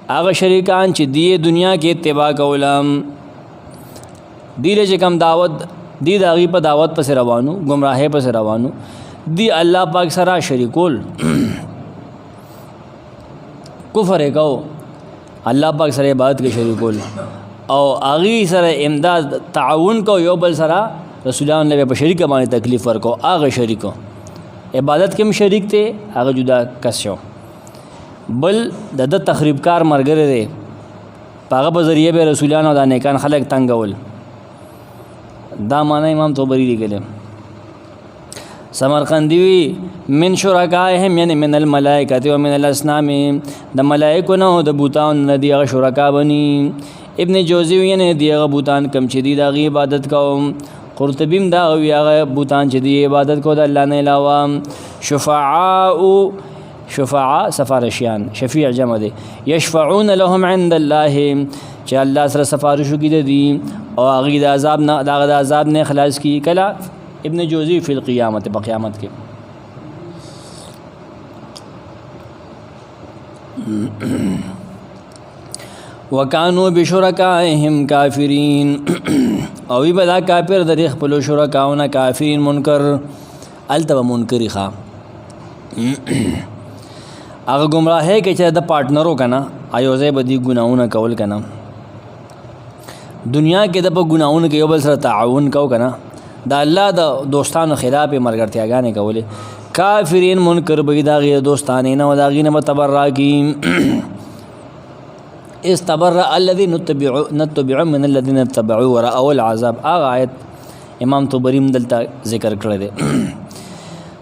هغه شریکان چې دی دنیا کې اتباع کولم دی له کم دعوت دی د هغې په دعوت پسې روانو، ګمراهۍ پسې روانو، دی الله پاک سره شریکول کفر یې کو، الله پاک سره عبادت کې شریکول او هغې سره امداد تعاون کو، یو بل سره رسولان له په شریک باندې تکلیف ورکو. هغه شریکو عبادت کې هم شریک دی، هغه جدا کس شو. بل د تخریب کار مرګره دی، په هغه په ذریعه به رسولان او د نیکان خلک تنګول. دا معنی امام طبری لیکلی. سمرقندی وی من شرکائهم یعنی من الملائکه و من الاصنام، د ملائکو نه او د بوتان نه دی هغه شرکا بني. ابن جوزی وی یعنی دی هغه بوتان کم چې دی د هغې عبادت کوم. قرطبیم دا وی هغه بوتان چې دی عبادت کو د الله نه علاوه. شفعاء سفارشیان، شفیع جمع دی. یشفعون لهم عند الله چې الله سره سفارش وکړي دي او هغې د عذاب نه د عذاب نه خلاص کړي. کله ابن جوزی فی القیامت، په قیامت کې. وکانو بشرکائهم کافرین او وی به دا کافر د خپلو شرکاونه کافرین منکر. هلته به منکري ښه هغه ګمراهۍ کې چې د پارټنرو که نه یو ځای به دي ګناهونه کول که نه، دنیا کې د په ګناهونو کې یو بل سره تعاون کو که نه، د الله د دوستانو خلاف یې ملګرتیاګانې کولې. کافرین منکر به وي د هغې دوستانې نه او د هغې نه به تبرا کړي. استبرأ الذین نتبعوا من الذین اتبعوا ورأوا العذاب. هغه آیت امام طبری هم دلته ذکر کړی دی.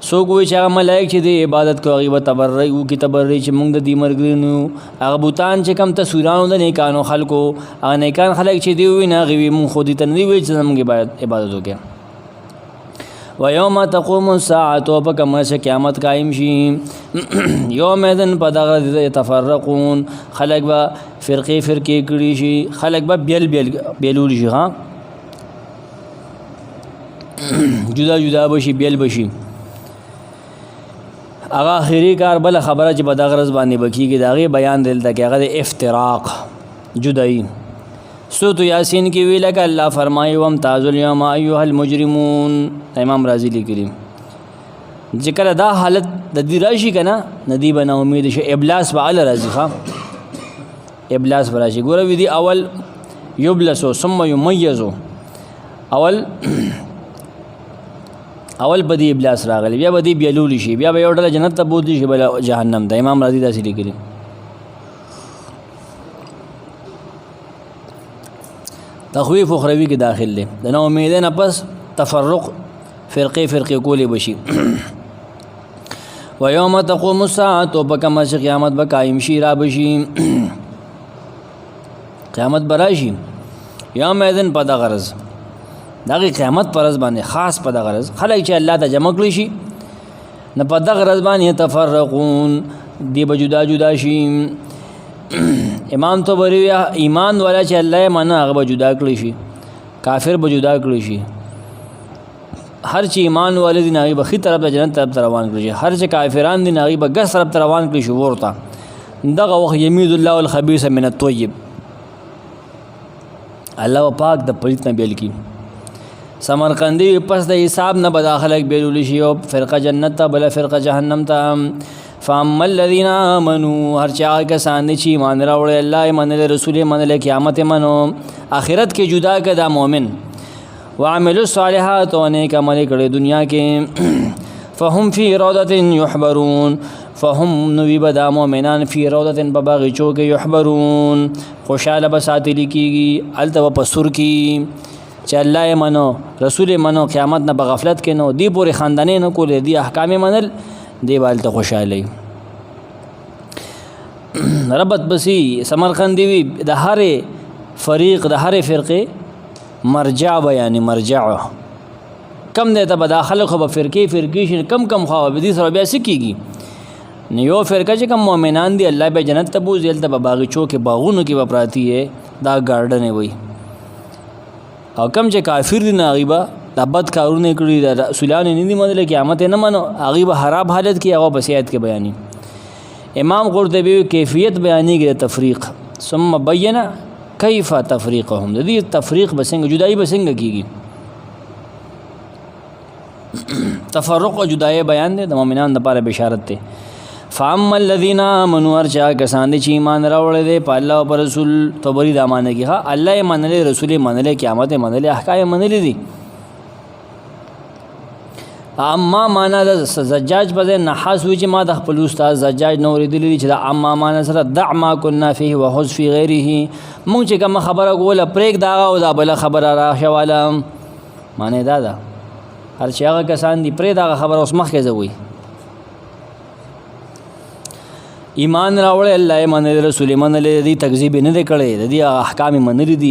څوک وایي چې هغه ملایک چې دی عبادت کوي هغې به تبرئ وکړي، تبرئ چې موږ د دې ملګري نه یو. هغه بوتان چې کوم تصویرانو د نیکانو خلکو، هغه نیکان خلک چې دی وي نه هغې وي مونږ خو دې ته نه دي ویل چې زموږ عبادت وکړي. ویوم تقوم الساعة په کوم ورځ چې قیامت قایم شي، یومئذ په دغه ورځ یتفرقون خلک به فرقې فرقې کړي شي، خلک به بیلول شي، ها جدا جدا بشي، بیل بشي. هغه آخري کار بله خبره چې په دغه ورځ باندې به کېږي د هغې بیان دلته کې، هغه د افتراق جدایي. سورة یاسین کې وی لکه الله فرمایي وامتازوا اليوم ایها المجرمون. امام رازی لیکلي چې کله دا حالت د دې راشي که نه نه دي به نا امید شي، ابلاس به هله راځي. ښه ابلاس به راشي. ګوره وي دي اول یبلسو ثم یمیزو، اول به دې ابلاس راغلی، بیا به دې بیلولی شي، بیا به یو ډله جنت ته بوتلی شي، بله جهنم ته. امام رازی داسې لیکلي. تخویف اخروی کې داخل دی. د نا امیدۍ نه پس تفرق فرقې کولی بشي. و یوم تقوم الساعة په کومه چې قیامت به قایم شي، را بشي، قیامت به راشي. یومئذ په دغه ورځ، دغه قیامت پر ورځ باندې خاص په دغه ورځ خلک چې الله ته جمع کړي شي، نه په دغه ورځ باندې تفرقون دی به جدا جدا شي. امام طبری ایمان والا چې الله یې منه هغه به جدا کړی شي، کافر به جدا کړی شي. هر چې ایمان والے دي هغې به ښي طرف ته جنت طرف ته روان کړي شي، هر چې کافران دي هغې به ګس طرف ته روان کړي شي اور ته. دغه وخت یمیز الله الخبیث من الطیب، الله پاک د پلیت نه بیل کړي. سمرقندی پس د حساب نه به دا خلک بیلولی شي، او فرقه جنت ته بله فرقه جهنم ته. فاما الذین آمنوا، هر چې هغه کسان دي چې ایمان راوړی، الله یې منلی، رسول یې منلی، قیامت یې منو، آخرت کې جدا که دا مؤمن وعملوا الصالحات او نیک عمل کړي دنیا کې فهم فی روضة یحبرون فهم نوی بدا مومنان فی روضة بباغچو کې یحبرون خوشاله بساتلی کیږي الته په سر کې چې الله یې منو رسول یې منو قیامت نه بغفلت کې نو دی پورې خاندانې نه کولې دی احکام منل دی والته خوشاله ربط بسی سمرقندی وی د هر فریق د هر فرقه مرجع بیان مرجع کم دی ته بداخله خو به فرقې شي کم خو به دي سره بیا سکیږي نیو فرقه چې کم مؤمنان دي الله به جنت ته بوزي ته باغچو کې باغونو کې وپراتی ہے دا گارډن وي او کم چې کافر دي نه غیبه د بد کارونه کړی د رسولان نه دي مدله قیامت نه منو غیبه خراب حالت کې هغه بسیات کې بیانې امام قرطبی کیفیت بیانېږي تفریق ثم بینا کیف تفریقهم د دې تفریق بسنګ جدای بسنګ کیږي تفرق او جدای بیان دي د مؤمنانو لپاره بشارت ده فاما الذين امنوا ارجا کسان چې ایمان راوړل دي په الله او پر رسول توبري د امانه کې ها الله یې منل رسول یې منل قیامت یې منل احکام منل دي اما معنا د زجاج په نحاس وی چې ما د خپل استاد زجاج نو ورېدلی چې د اما معنا سره دع ما كنا فيه وحذ في غيره مونږ چې کوم خبره کوله پریک دا او دا بل خبره را شواله معنی دا هر چې هغه کسان دي پرې دا خبره اوس مخکې زوي ایمان راوړل الله یې منل رسول یې منل دي تکذیب نه دی کړی د دې احکام منل دي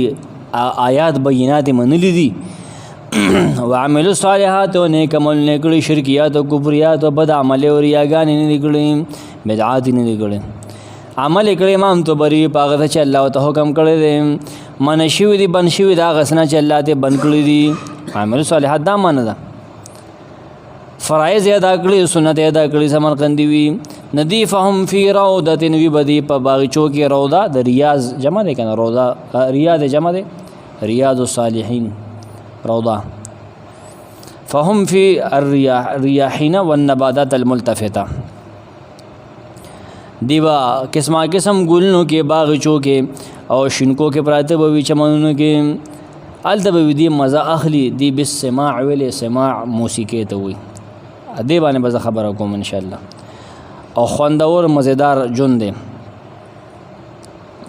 آیات بینات منل دي وعملوا الصالحات و نیک عمل نه کړی شرکیات او کفریات او بد عمل او ریاګان نه کړی بدعات نه کړی عمل کړی امام طبری پاغه چې الله ته حکم کړی دی منشوی دي بنشوی دا غسنه چې الله ته بن کړی دي عمل صالحات دا معنی ده فرایض ادا کړی سنت ادا کړی سمرقندی وی ندی فهم فی روضه وی بدی په باغچو کې روضه د ریاض جمع ده کنه روضه ریاض جمع ده ریاض الصالحین روضه فهم فی الریاحین والنباتات الملتفته دیوا قسمه قسم ګلونو کې باغچو کې او شینکو کې پراته بوي چمنونو کې الته به دی مزه اخلي دی بالسماع ویل سماع موسیقي ته وي دې باندې به خبره کوم ان شاء الله او خوندور مزیدار جون دی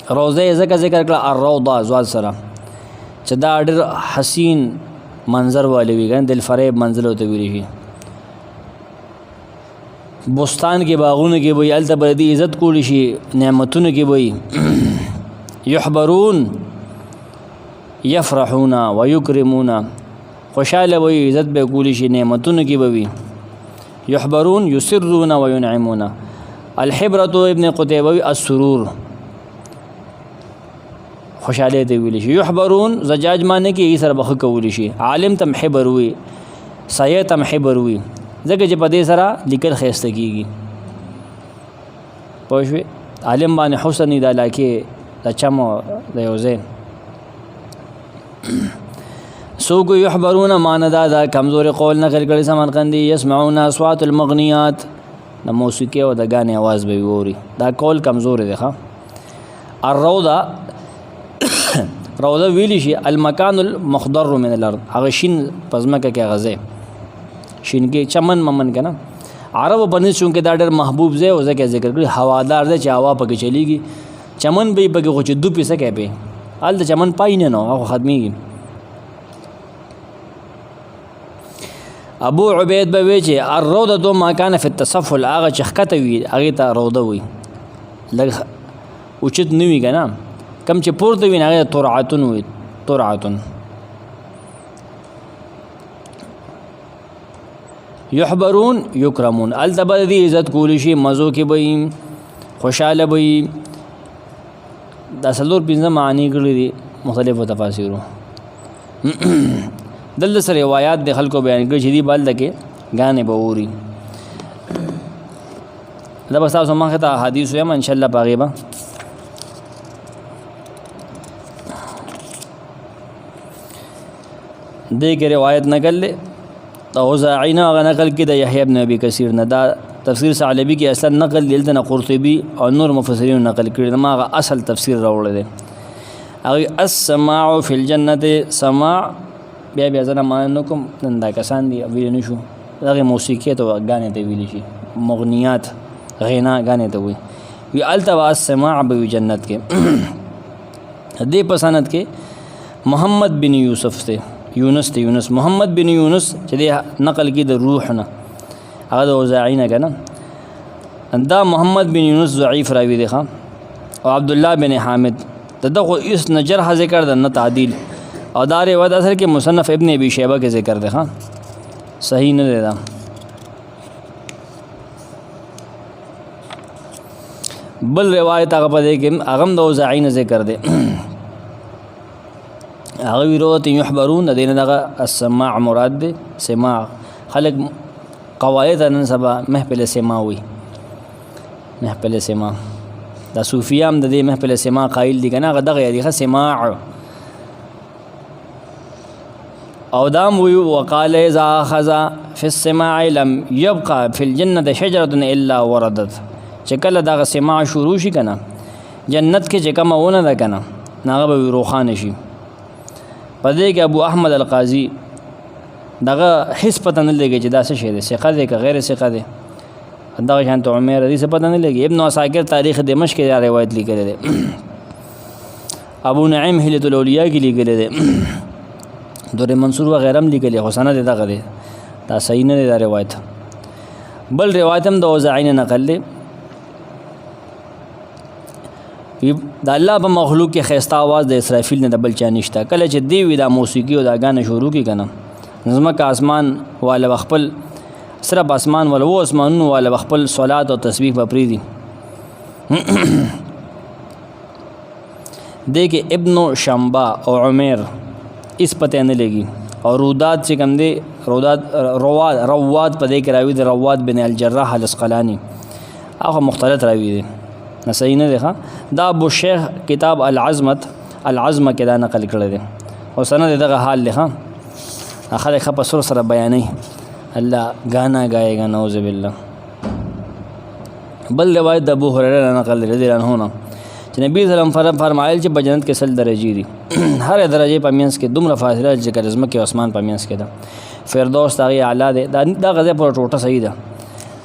روزه زکه ذکر کړه الروضه زوال سره چې دا ډېر حسین منظر والی وي ګان دل فریب منزل ته ویری شي بوستان کې باغونو کې وي الته به دې عزت کولی شي نعمتونو کې وي یحبرون یفرحون ویکرمون خوشاله وي عزت به کولی شي نعمتونو کې وي یحبرون یسرون وینعمون الحبرة ابن قتیبه السرور خوشاله دی ویل شي یحبرون زجاج معنی کې سره بخ کولی شي عالم تم حبر وي سایه تم حبر وي ځکه چې په دې سره لیکل خسته کیږي پوه عالم باندې حسن د علاقه د چمو د یوزه سوق یحبرون ماندا دا کمزور قول نقل کړي سمرقندی یسمعون اصوات المغنیات د موسیقي او د غانې आवाज به ووري دا قول کمزور دی ښا الروضه روضه ویلی شي المکان المخضر من الارض هغه شین پزماکه کې غزه شین کې چمن ممن کنه عرب باندې چونکه دا ډېر محبوب ځای او ځکه ذکر کړی هوادار دی چې هوا پکې چلیږي چمن به پکې خو چې دو پیسه کې به ال د چمن پای نه نو هغه ختميږي ابو عبید به وی چې الروضه دو ما کان فی التصفل هغه چخکته وی هغه ته روضه وی لږ اوچت نوی کنه کم چې پورته وی هغه ترعتن وی ترعتن یحبرون یکرمون التبدی عزت کولی شي مزو کې به خوشاله به دا سلور پنځه معنی کړی دي مختلفو تفاسیرو دل سره روایت د خلکو بیان کړي چې دی بل دکې غانې به ووري دا بس تاسو مخه ته حدیث وایم ان شاء الله باغیبه دغه روایت نقل له اوزاعینا غ نقل کې د یحیی ابن ابي کثیر نه دا تفسیر ثعلبی کې اصلا نقل دلته نه قرطبي او نور مفسرین نقل کړي ما اصل تفسیر راوړل دي هغه السماع فی الجنه سماع بیا زه نه مننه کوم نن دا کسان دي ویلی نه شو دغې موسیقي ته ګانې ته ویلی شي مغنیات غنا ګانې ته وي وی هلته به السماع به وي جنت کې دې په سند کې محمد بن یوسف ته یونس محمد بن یونس چې دې نقل کې د روح نه هغه د اوزاعي نه که نه دا محمد بن یونس ضعیف راوي دی ښه او عبدالله بن حامد د دغه اس نه جرح ذکر ده نه تعدیل او دا روایت اصل کې مصنف ابن ابي شیبه کې ذکر ده ښه صحیح نه دی دا بل روایت هغه په دې کې هغه د اوزاعي نه ذکر دی هغه ویروت یحبرون د دې نه دغه السماع مراد دی سماع خلق قواعد نن سبا محفل سماع وي محفل سماع دا صوفیام د دې محفل سماع قائل دي کنه هغه دغه دی سماع او دام وی وقال اذا اخذ في السماع لم يبقى في الجنه شجره الا وردت چې کله دغه سماع شروع شي کنه جنت کې چې کومه ونه ده کنه هغه به روخانه شي په دې کې ابو احمد القاضي دغه حس پته نه لګي چې دا څه شی دی ثقه دی که غیر ثقه دی دغه شانت عمر دې څه پته نه لګي ابن عساکر تاریخ دمشق کې دا روایت لیکلی دی ابو نعیم حلیة الاولیاء کې لیکلی دی دور منصور وغیرہ هم لیکلی خو سند دغه دی دا صحیح نه دی دا روایت بل روایت هم د اوزاعي نه نقل دی د الله په مخلوق کې ښایسته आवाज د اسرافیل نه د بل چا نشته کله چې دی وي دا موسیقي او دا غانه شروع کی کنه ځمکه اسمان والا خپل صرف اسمان والا و اسمانونو والا خپل صلات او تسبیح په پریدي دیکھے ابن شمبا او عمیر اس پتہ نه لګي او رودات چې کوم دی رواد په دې کې راوي دی رواد بن الجراح الاسقلاني هغه مختلط راوي دی نه صحیح نه دی ښه دا ابو شیخ کتاب العظمه کې دا نقل کړی دی او سند دغه حال دی ښه خلک په سر سره بیانوي الله غانا گائے گا نعوذ بالله بل روایت د ابو هريره نقل رضی الله عنه چې نبی صلی الله علیه وسلم فرمایل چې په جنت کې سل درجې دي هر درجه په مینس کې دومره فاصله چې کرزمه کې اسمان په مینس کې ده فردوس هغه اعلی ده دا غزه پر ټوټه صحیح ده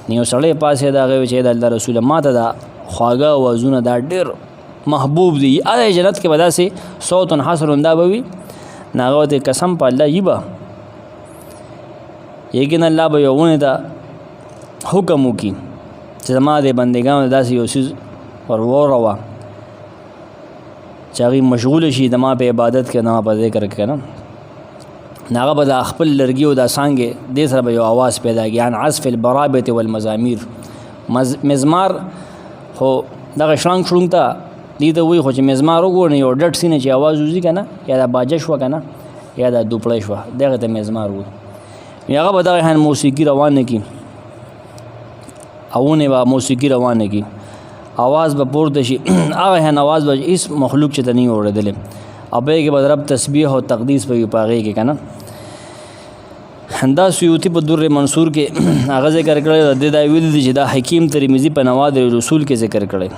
نیو سړی پاسه دا غوي چې د الله رسول ماته دا خواږه وازونه دا ډېر محبوب دي اې جنت کې بداسي صوت حسن دا بوي ناغه ته قسم په الله یبا یقین الله به یوونه دا حکم وکي چې زما د بندګانو داسې یو څه وروروا چې هغه مشغول شي د ما په عبادت کې نه په ذکر کې نه ناغه به د خپل لرګي او د سانګې د سره به یو आवाज پیدا کی ان عزف البرابه والمزامير مزمار خو دغه شلنګ شلنګ ته دې ته وي خو چې مزمار وګورني یو ډټ سینه چې आवाज وځي کنه یا د باجه شو کنه یا د دوپړې شو دغه ته مزمار وي هغه به دغه هن موسیقي روانه کی اوونه به موسیقي روانه کی आवाज به پورته شي هغه هن आवाज به هیڅ مخلوق چې ته نه اوریدل ابه کې به رب تسبیح او تقدیس په پاغه کې کنه حندا سیوطی په در منصور کې هغه ذکر کړی د دا ویل دي چې دا حکیم ترمذی په نوادر رسول کې ذکر کړی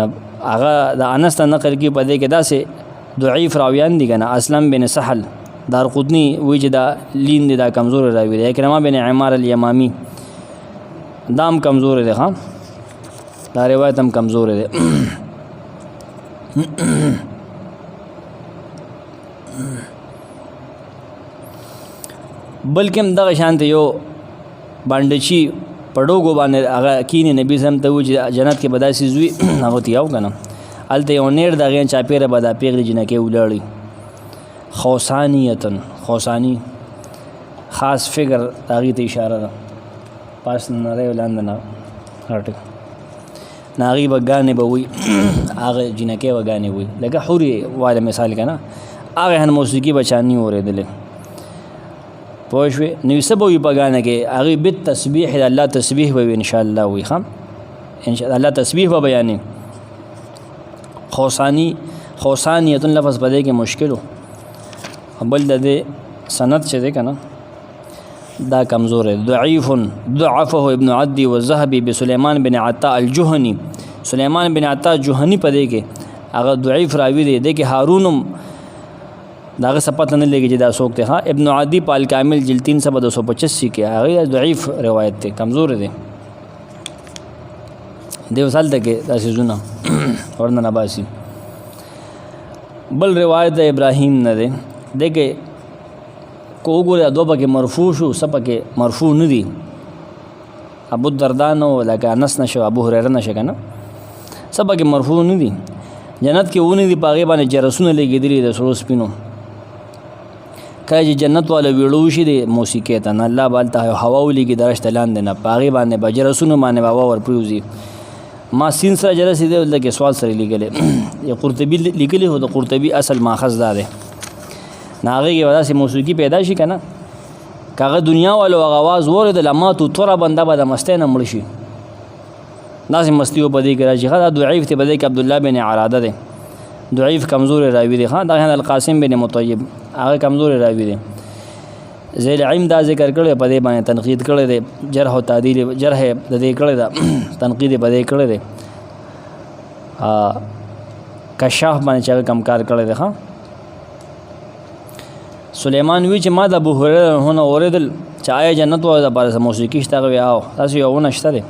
نو هغه د انس نقل کې په دې کې دا سه ضعیف راویان دي کنه اسلم بن سهل دارقطنی وی چې دا لین دي دا کمزور راوی دی اکرمه بن عمار الیمامی دام کمزور دی ها دا روایت هم کمزور دی بلکې دغه شانته یو باندې پړوګو باندې هغه کینې نبی سم ته و چې جنت کې بداسي زوی هغه تیاو کنه الته یو نیر دغه چاپیره بدا پیغلی جنہ کې ولاړی خوسانی خاص فگر هغه ته اشاره ده پاس نه ولاند نه هټ ناغي بغانه به وي هغه جنہ کې وغانه وي لکه حوري واله مثال کنه هغه هن موسیقي بچانی اوریدل پوښوي نو سبوي پګانه کې هغه به تسبیح الله تسبیح به ان شاء الله وي خام ان شاء الله تسبیح به بیانې خوسانیت لفظ بده کې مشکلو بل د سند چې ده کنه دا کمزور ہے ضعفه ابن عدی والذهبي بسليمان بن عطاء الجهني سليمان بن عطاء جهني پدې کې هغه ضعیف راوی دی د کې هارون داغه سپت نه لګي چې دا څوک ته. ابن عدی پال کامل جلد 385 کې هغه ضعیف روایت ته کمزور دی دیو سال ته کې داسې زونه ورنه نباسي. بل روایت د ابراهیم نه دی دغه کو ګوره دوه کې مرفوع شو سپکه مرفوع نه دی. ابو الدرداء نو لکه انس نشو ابو هريره نشه کنه سپکه مرفوع نه دی. جنت کې ونی دی پاغه باندې جرسونه لګیدلی د سرو سپینو کله جنت والا ویړو شي د موسیقي ته نه الله بالته هوا ولګي درشت لاندې نه پاغه باندې بجرسونه باندې بابا ور پروزي. ما سین سره جرس دی ولکه سوال سره لګلې یا قرطبي لګلې هو د قرطبي اصل ماخذ ده ناغه کې ودا سي موسیقي پیدا شي کنه کاغه دنیا والو आवाज وره د لمات تور بنده به د مستینه مړ شي لازم مستیو بدی کې راځي. دا ضعیف ته بدی کې عبد الله بن عراده ده ضعیف کمزور راوی دی. دا القاسم بن مطیب هغه کمزور راوی دی. ذیل علم دا ذکر کړي په دې باندې تنقید کړي دی جرح او تعدیل جرح د دې کړي دا تنقید په دې کړي دی کشاف باندې چې کم کار کړي دی. سليمان وی چې ما د ابو هريره هونه اوریدل چې آیا جنت وای د بارسه موسیقي شته غوي او تاسو یو نشته دی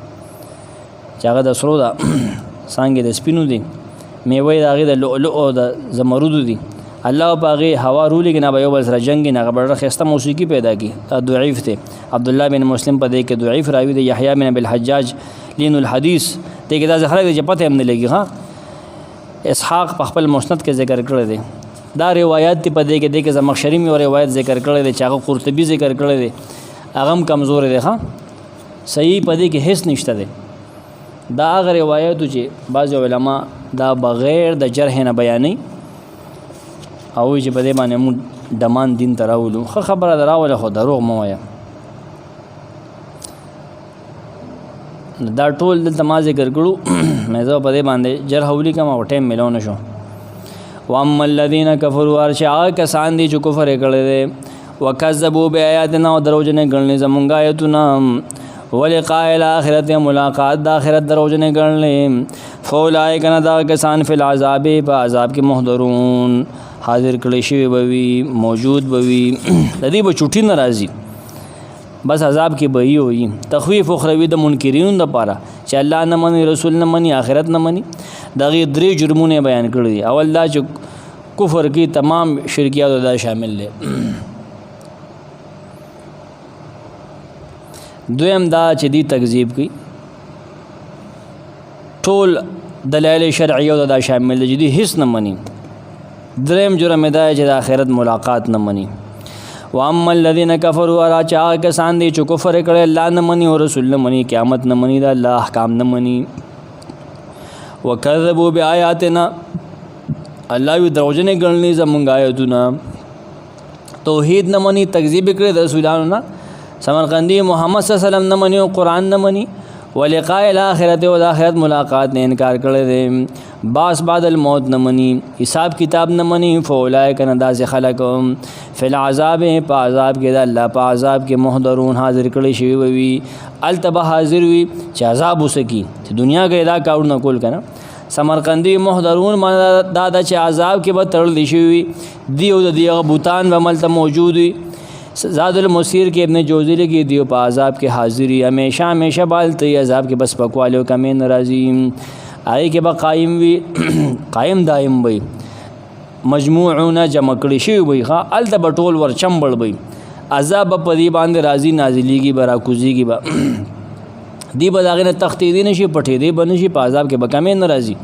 چې هغه د سرو دا څنګه د سپینو دی میوه د هغه د لؤلؤ او د زمرد دی الله باغی هوا رولې نه به یو بل سره جنگ نه غبره خسته موسیقي پیدا کی. ضعیف ته عبد الله بن مسلم په دې کې ضعیف راوی دی. یحیی بن ابي الحجاج لین الحديث دغه د زهره چې پته هم نه لګي. اسحاق په خپل مسند کې ذکر کړی دی. دا روایت په دې کې د زمخشری می روایت ذکر کړی دی چې هغه قرطبي ذکر کړی دی هغه کمزور دی. صحیح په دې کې هیڅ نشته دی. دا هغه روایت چې بعض علما دا بغیر د جرح نه بیانې او چې په دې باندې مو دمان دین تراولو خبره دراوله خو دروغ مو وایا. دا ټول د ما ذکر کړو مې زه په دې باندې جرح ولي کوم او ټیم ملو نشو. واما الذين كفروا ارشا کسان دي چې کفر کړي دي وکذبوا بیااتنا او دروژنه ګڼلې زمونږ آیتونه ولقاء الاخرته ملاقات د اخرت دروژنه ګڼلې فاولئک دا کسان فی العذاب په عذاب کې محضرون حاضر کړي شوی بوي موجود بوي د دې به چوټي ناراضي بس عذاب کې به وي. تخویف اخروی د منکرینو د پاره چې الله نه مني رسول نه مني آخرت نه مني دغه درې جرمونه بیان کړی دي. اول دا چې کفر کې تمام شرکیات دا شامل دي. دویم دا چې دی تکذیب کوي ټول دلایل شرعیه دا شامل دي چې دی هیڅ نه مني. دریم جرم دا چې د آخرت ملاقات نه مني. واما الذين كفروا راچا کسان دي چې کفر کړي الله نه مني او رسول نه مني قیامت نه مني دا الله احکام نه مني. وکذبوا بیااتنا الله وی دروژنه ګڼلې زمونږ آیتونه توحید نه مني تکذیب کړي د رسولانو نه سمرقندی محمد صلی الله علیه وسلم نه مني او قران نه مني ولقاء الاخرته او د آخرت ملاقات نه انکار کړي دي. باس بعد الموت نه مني حساب کتاب نه مني فاولئک انداز خلق فی العذاب په عذاب کې د الله په عذاب کې محضرون حاضر کړي شوی وي التبه حاضر وي چې عذاب وسکی چې دنیا کې دا کارونه کول کنه. سمرقندی محضرون معنا دا چې عذاب کې به تړل شي دی او د دیغه بوتان و عمل ته موجود وي. زاد المسیر کې ابن جوزی لګي دیو په عذاب کې حاضری همیشه بالته عذاب کې بس پکوالو کمې ناراضي آی کې به قائم وي قائم دائم وي مجموعون جمع کړي شي وي الته بټول ور چمبل وي عذاب په دی باندې راضي نازلېږي برا کوزيږي با دی بداغه تختیدي نشي پټې دی بنشي په عذاب کې به کمې ناراضي.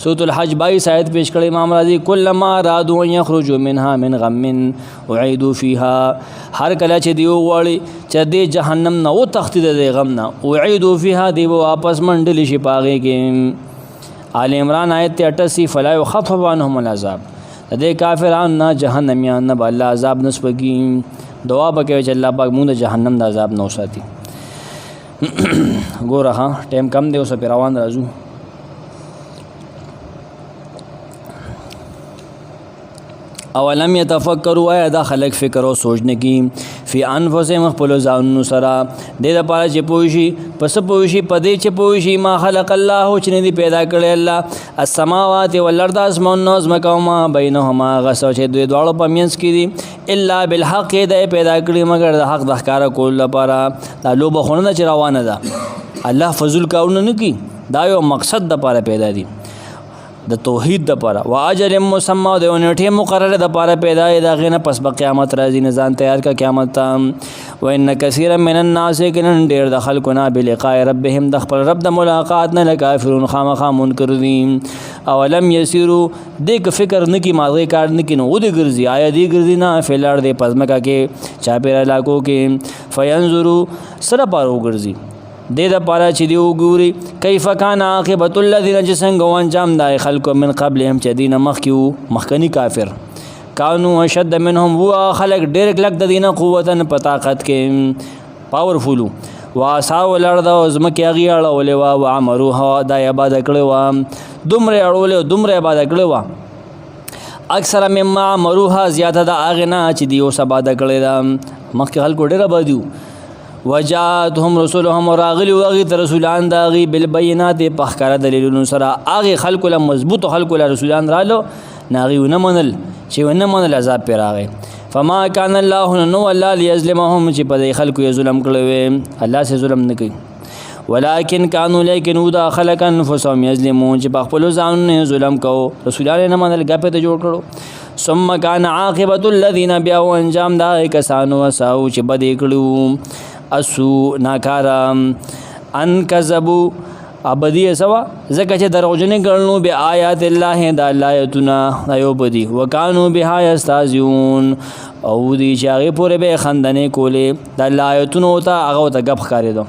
سورۃ الحج 22 آیت پیش کړي امام رازی کلما ارادوا ان يخرجوا منها من غم اعيدوا فيها هر کله چې دیو غواړي چې د جهنم نه او تختید د غم نه اعيدوا فيها دی واپس منډل شي پاغه کې. آل عمران آیت 88 فلا يخفف عنهم العذاب د کافرانو نه جهنميان نه بل عذاب نسبګي دعا وکړي چې الله پاک موږ د جهنم د عذاب نو ساتي. ګوره ها ټیم کم دی اوس په روان راځو. اولم يتفکروا ایا دا خلق فکر او سوچ نه کی فی انفسهم خپلو ځانونو سره دې دپاره چې پوه شي په څه پوه شي په دې چې پوه شي ما خلق الله چې نه دي پیدا کړی الله السماوات والارض اسمانونه ځمکه او ما بینهما هغه څه چې دوی دواړو په منځ کې دي الا بالحق دی پیدا کړي مګر د حق د ښکاره کولو لپاره دا لوبه خو نه ده چې روانه ده الله فضل کارونه نه کوي دا یو مقصد دپاره پیدا دي د توحید دپاره و اجل مسمى د یو نیټې مقرره دپاره پیدا دی د هغې نه پس به قیامت راځي نه ځان تیار کړه قیامت ته و ان کثیرا من الناس یقینا ډېر د خلکو نه بلقاء ربهم د خپل رب د ملاقات نه لکافرون خامخا منکر دي اولم یسیرو دې که فکر نه کړي ماغې کار نه کړي نو ودې ګرځي آیا دې ګرځي نه فی الارض په ځمکه کې چاپېره علاقو کې فینظرو څه دپاره وګرځي دې دپاره چې دی وګوري کیف کان عاقبت الذین چې څنګه و انجام د خلکو من قبلهم چې دینه مخکې وو مخکني کافر کانو اشد منهم و خلق ډېر کلک د دینه قوتن په طاقت کې پاورفولو واساو الارض او ځمکې هغې اړولې وه وعمروها دا یې آباده کړې وه دومره یې اړولې دومره یې آباده کړې وه اکثره مما عمروها زیاته د هغې نه چې دی اوس آباده کړې ده مخکې خلکو ډېر آبادي وو وجاءتهم رسولهم راغلی هغې ته رسولان د هغې بالبینات په ښکاره دلیلونو سره هغې خلکو له مضبوطو خلکو له رسولان رالو نه هغې ونه منل چې ونه منل عذاب پرې راغی فما کان الله نو الله لیظلمهم چې په دې خلکو یې ظلم کړی وی الله سې ظلم نه کوي ولکن کانو لیکن او دا خلق انفسهم یظلمون چې په خپلو ځانونو ظلم کوو رسولان یې نه منل ګپې ته جوړ کړو ثم کان عاقبت الذین بیا و انجام د هغې کسانو اساو چې بدې کړي اسو ناکارا ان کذبو ابدی سوا زکه چې دروغجنې ګڼلو به آیات الله د الله آیتونه ایو بدی وکانو بها یستهزئون او دی چې هغې پورې به خندنې کولې د الله آیتونو ته هغه ته ګپ ښکارېده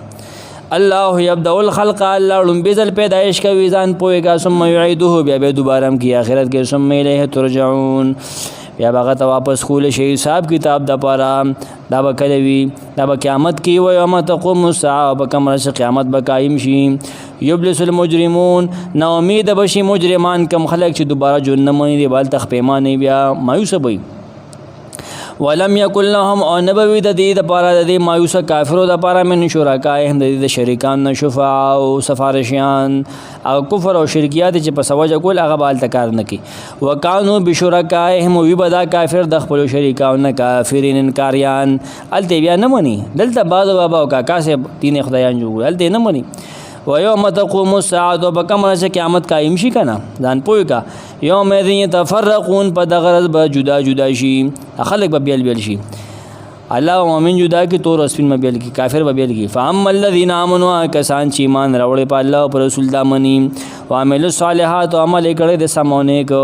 الله یبدأ الخلق الله لومبې ځل پیدایش کوي ځان پوهېږه ثم یعیده بیا به دوباره هم کي آخرت کې ثم الیه ترجعون بیا به هغه ته واپس کولی شي حساب کتاب دپاره دا به کله وي دا به قیامت کې وي یوم تقوم الساعه به کوم ورځ قیامت به قایم شي یبلس المجرمون نا امید به شي مجرمان کم خلک چې دوباره ژوند نه مني دی به هلته خپېمانې بیا مایوسه به وي ولم یکن لهم او نبوي د دې دپاره د دې مایوسه کافرو دپاره من شرکایهم د دې د شریکان نه شفعا او سفارشیان او کفر او شرکیات چې په سوجه کول هغه به هلته کار نه کوي وکانو بشرکایهم وي به دا کافر د خپلو شریکانو نه کافرین انکاریان هلته بیا نه مني دلته بعض بابا او کاکا صاحب دین خدایان جوړ هلته نه مني و یوم تقوم الساعه په کوم ورځ قیامت قایم شي که نه ځان پوه کا یوم اذن یتفرقون په دغه ورځ به جدا جدا شي خلک به بیل بیل شي الله مؤمن جدا کی تو رسول میں بیل کی کافر به بیل کی فاما الذين امنوا کسان چې ایمان راوړي په الله او پر رسول دا مني وعملوا الصالحات او عمل کړي د سمونه کو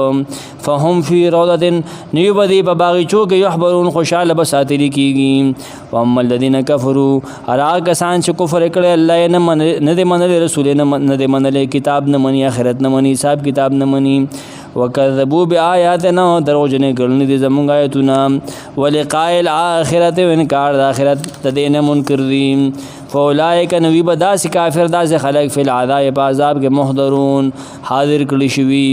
فهم فی روضه نیو بدی په باغچو کې یحبرون خوشاله بساتری کیږي واما الذين كفروا ارا کسان چې کفر کړي الله نه منل رسول نه منل کتاب نه مني آخرت نه مني حساب کتاب نه مني وکذبوا بآیاتنا دروغجنې ګڼلي دي زموږ آیتونه ولقاء الآخرت و انکار د آخرت د دې نه منکر دي فاولئک نو وي به داسې کافر داسې خلک فی العذاب په عذاب کې محضرون حاضر کړي شوي